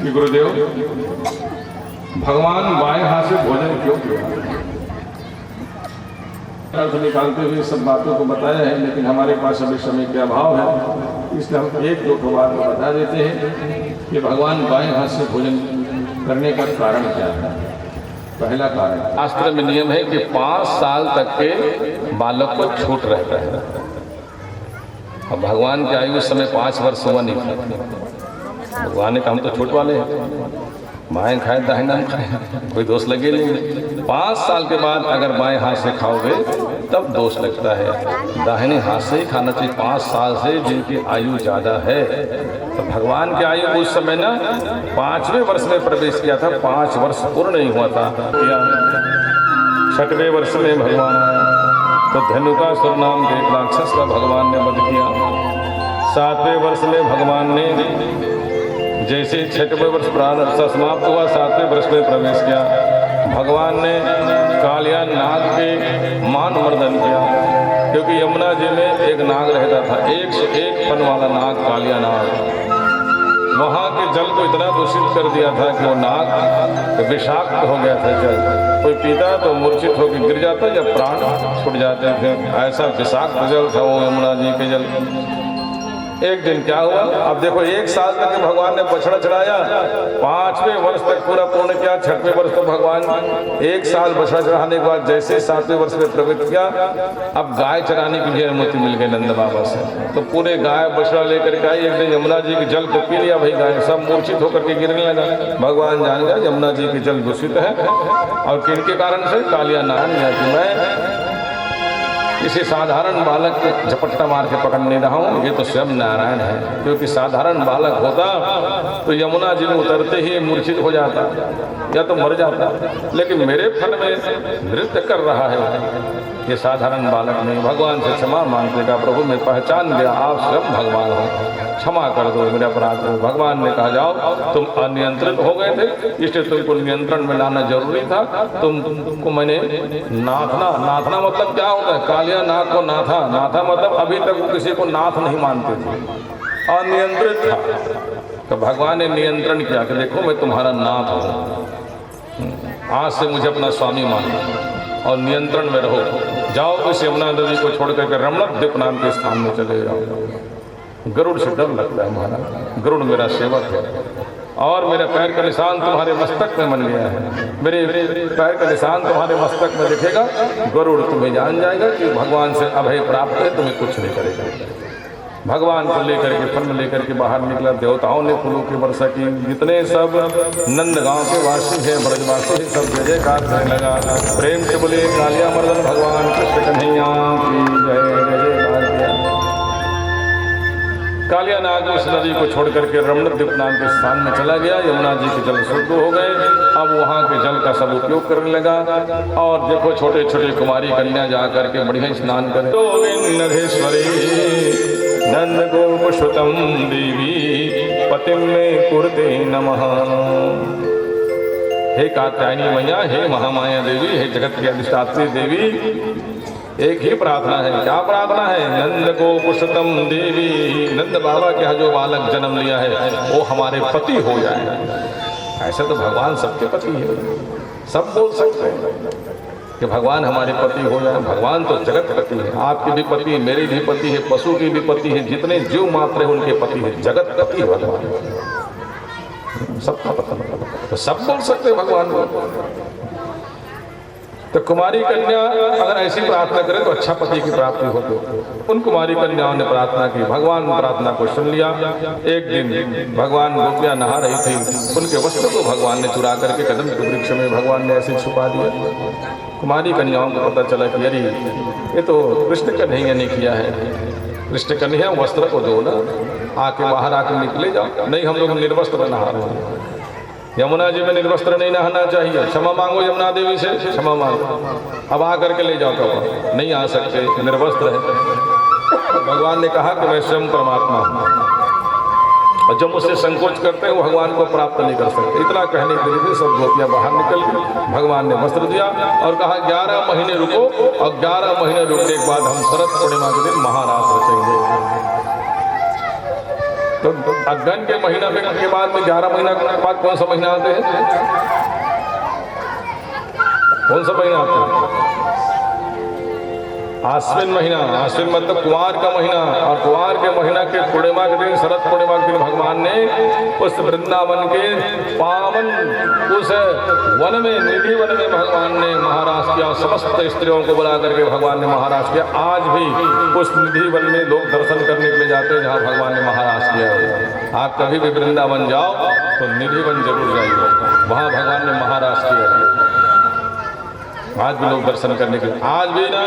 कि गुरुदेव भगवान बाएं हाथ से भोजन क्यों किया? अर्थ निकालते हुए सब बातों को बताया है, लेकिन हमारे पास अभी समय के अभाव है, इसलिए हम एक दो बात बता देते हैं कि भगवान बाएं हाथ से भोजन करने का कारण क्या है। पहला कारण, शास्त्र में नियम है कि 5 साल तक के बालक को छूट रहता है, और भगवान की आयु उस समय 5 वर्ष हुआ नहीं था। भगवान ने कहा हम तो छूट वाले हैं, बाएं खाए दाहिना खाए, कोई दोष लगे नहीं। 5 साल के बाद अगर बाएं हाथ से खाओगे तब दोष लगता है, दाहिने हाथ से ही खाना चाहिए। 5 साल से जिनकी आयु ज़्यादा है, तो भगवान की आयु उस समय ना 5वें वर्ष में प्रवेश किया था, 5 वर्ष पूर्ण नहीं हुआ था। 6वें वर्ष में भगवान आया तो धनुकासुर नाम के एक राक्षस का भगवान ने वध किया। 7वें वर्ष में भगवान ने जैसे 6वें वर्ष प्रारंभ समाप्त हुआ, 7वें वर्ष में प्रवेश किया। भगवान ने कालिया नाग के मान मर्दन किया, क्योंकि यमुना जी में एक नाग रहता था, 101 फन वाला नाग, कालिया नाग। वहाँ के जल को इतना दूषित कर दिया था कि वो नाग विषाक्त हो गया था। जल कोई पीता तो मूर्छित होकर गिर जाता या प्राण छूट जाते थे, ऐसा विषाक्त जल था वो यमुना जी के जल। एक दिन क्या हुआ, अब देखो 1 साल तक भगवान ने बछड़ा चढ़ाया, 5वें वर्ष तक पूरा पूर्ण किया। 6वें वर्ष तो भगवान 1 साल बछड़ा चढ़ाने के बाद जैसे 7वें वर्ष में प्रवेश किया, अब गाय चराने की भी अनुमति मिल गई नंद बाबा से। तो पूरे गाय बछड़ा लेकर के आई, एक दिन यमुना जी के जल को पी लिया भाई, गाय सब मूर्छित होकर के गिरने लगा। भगवान जान गया यमुना जी के जल दूषित है, और किनके कारण से? कालिया नारायण या कि मैं किसी साधारण बालक को झपट्टा मार के पकड़ नहीं रहा हूँ, ये तो स्वयं नारायण है। क्योंकि साधारण बालक होता तो यमुना जी में उतरते ही मूर्छित हो जाता या तो मर जाता, लेकिन मेरे फन में नृत्य कर रहा है, ये साधारण बालक नहीं। भगवान से क्षमा मांगने का, प्रभु मैं पहचान गया आप स्वयं भगवान हो, क्षमा कर दो मेरे अपराध को। भगवान ने कहा जाओ, तुम अनियंत्रित हो गए थे, इसलिए तुमको नियंत्रण में लाना जरूरी था, तुमको मैंने नाथना मतलब क्या होता है? कालिया नाग को नाथा मतलब अभी तक वो किसी को नाथ नहीं मानते थे, अनियंत्रित था। तो भगवान ने नियंत्रण किया कि देखो मैं तुम्हारा नाथ हूँ, आज से मुझे अपना स्वामी मानो और नियंत्रण में रहो। जाओ इस यमुना नदी को छोड़ करके रमणक द्वीप नाम के स्थान में चले जाओ। गरुड़ से डर लगता है महाराज, गरुड़ मेरा सेवक है और मेरे पैर का निशान तुम्हारे मस्तक में बन गया है। मेरे पैर का निशान तुम्हारे मस्तक में दिखेगा, गरुड़ तुम्हें जान जाएगा कि भगवान से अभय प्राप्त है, तुम्हें कुछ नहीं करेगा। भगवान को लेकर के फल लेकर के बाहर निकला। देवताओं ने फूलों की वर्षा की, जितने सब नंद गांव के वासी हैं, ब्रजवासी हैं, सब जय जयकार करने लगा। प्रेम से बोले कालिया मर्दन भगवान कृष्ण कन्हैया की जय, जय जयकार किया। कालिया नाग उस नदी को छोड़ करके रमणक द्वीप नाम के स्थान में चला गया। यमुना जी के जल शुद्ध हो गए, अब वहाँ के जल का सब उपयोग करने लगा। और देखो छोटे छोटे कुमारी कन्या जा करके बढ़िया स्नान करें। नंद गोप श्रुतम देवी पतिम में कुरते नमः। हे कात्यायनी मैया, हे महामाया देवी, हे जगत की अधिष्ठात्री देवी, एक ही प्रार्थना है। क्या प्रार्थना है? नंद गोप श्रुतम देवी, नंद बाबा के यहाँ जो बालक जन्म लिया है वो हमारे पति हो जाए। ऐसा तो भगवान सबके पति है, सब बोल सकते हैं कि भगवान हमारे पति हो जाए। भगवान तो जगत पति है, आपके भी पति, मेरे भी पति है, पशु की भी पति है, जितने जीव मात्र है उनके पति है, जगत पति है भगवान, सबका पति। तो सब बोल सकते हैं भगवान को। तो कुमारी कन्या अगर ऐसी प्रार्थना करे तो अच्छा पति की प्राप्ति होती। उन कुमारी कन्याओं ने प्रार्थना की, भगवान प्रार्थना को सुन लिया। एक दिन भगवान गोपियां नहा रही थी, उनके वस्त्र को भगवान ने चुरा करके कदम के वृक्ष में भगवान ने ऐसे छुपा दिया। कुमारी कन्याओं को पता चला कि अरे ये तो कृष्ण कन्हैया ने किया है। कृष्ण कन्हैया वस्त्र को दो ना, आके बाहर आके निकले जाओ। नहीं, हम लोग निर्वस्त्र नहा रहे हैं। यमुना जी में निर्वस्त्र नहीं नहाना चाहिए। क्षमा मांगो यमुना देवी से, क्षमा मांगो, अब आ करके ले जाओ। कहो नहीं आ सकते, निर्वस्त्र है। भगवान ने कहा कि मैं स्वयं परमात्मा हूँ, और जब मुझसे संकोच करते हैं वो भगवान को प्राप्त नहीं कर सकते। इतना कहने के लिए सब गोपियां बाहर निकल गई। भगवान ने वस्त्र दिया और कहा 11 महीने रुको, और 11 महीने रुकने के बाद हम शरद पूर्णिमा के दिन महारास रचेंगे। तो अगन के महीना के बाद में 11 महीना के बाद कौन सा महीना आते हैं? कौन सा महीना आता है? आश्विन महीना। आश्विन मतलब कुंवार का महीना, और कुंवार के महीना के पूर्णिमा के दिन, शरद पूर्णिमा के दिन भगवान ने उस वृंदावन के पावन उस वन में, निधि वन में भगवान ने महाराज किया। समस्त स्त्रियों को बुला करके भगवान ने महाराज किया। आज भी उस निधि वन में लोग दर्शन करने के लिए जाते हैं जहाँ भगवान ने महाराज किया। आप कभी भी वृंदावन जाओ तो निधि वन जरूर जाइए, वहाँ भगवान ने महाराज किया। आज भी लोग दर्शन करने के लिए, आज भी ना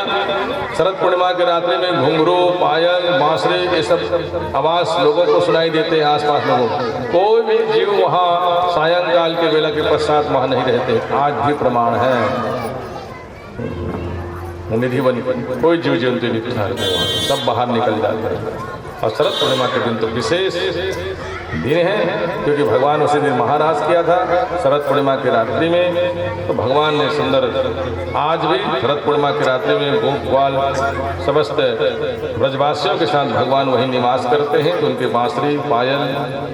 शरद पूर्णिमा के रात्रि में घुंघरू, पायल, बांसुरी, ये सब आवाज लोगों को सुनाई देते हैं। आसपास लोगों को कोई भी जीव वहाँ सायंकाल के वेला के पश्चात वहाँ नहीं रहते। आज भी प्रमाण है, निधि वन कोई जीव जंतु नहीं ठहरते, सब बाहर निकल जाते हैं। और शरद पूर्णिमा के दिन तो विशेष दिन है, क्योंकि भगवान उसी दिन महाराज किया था शरद पूर्णिमा की रात्रि में। तो भगवान ने सुंदर, आज भी शरद पूर्णिमा की रात्रि में गोपाल समस्त ब्रजवासियों के साथ भगवान वहीं निवास करते हैं। तो उनके बांसुरी, पायल,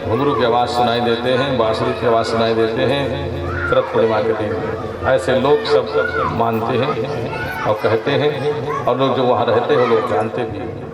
घुंघरू की आवाज़ सुनाई देते हैं, बांसुरी की आवाज़ सुनाई देते हैं शरद पूर्णिमा के दिन। ऐसे लोग सब मानते हैं और कहते हैं, और लोग जो वहाँ रहते हैं वो लोग जानते भी हैं।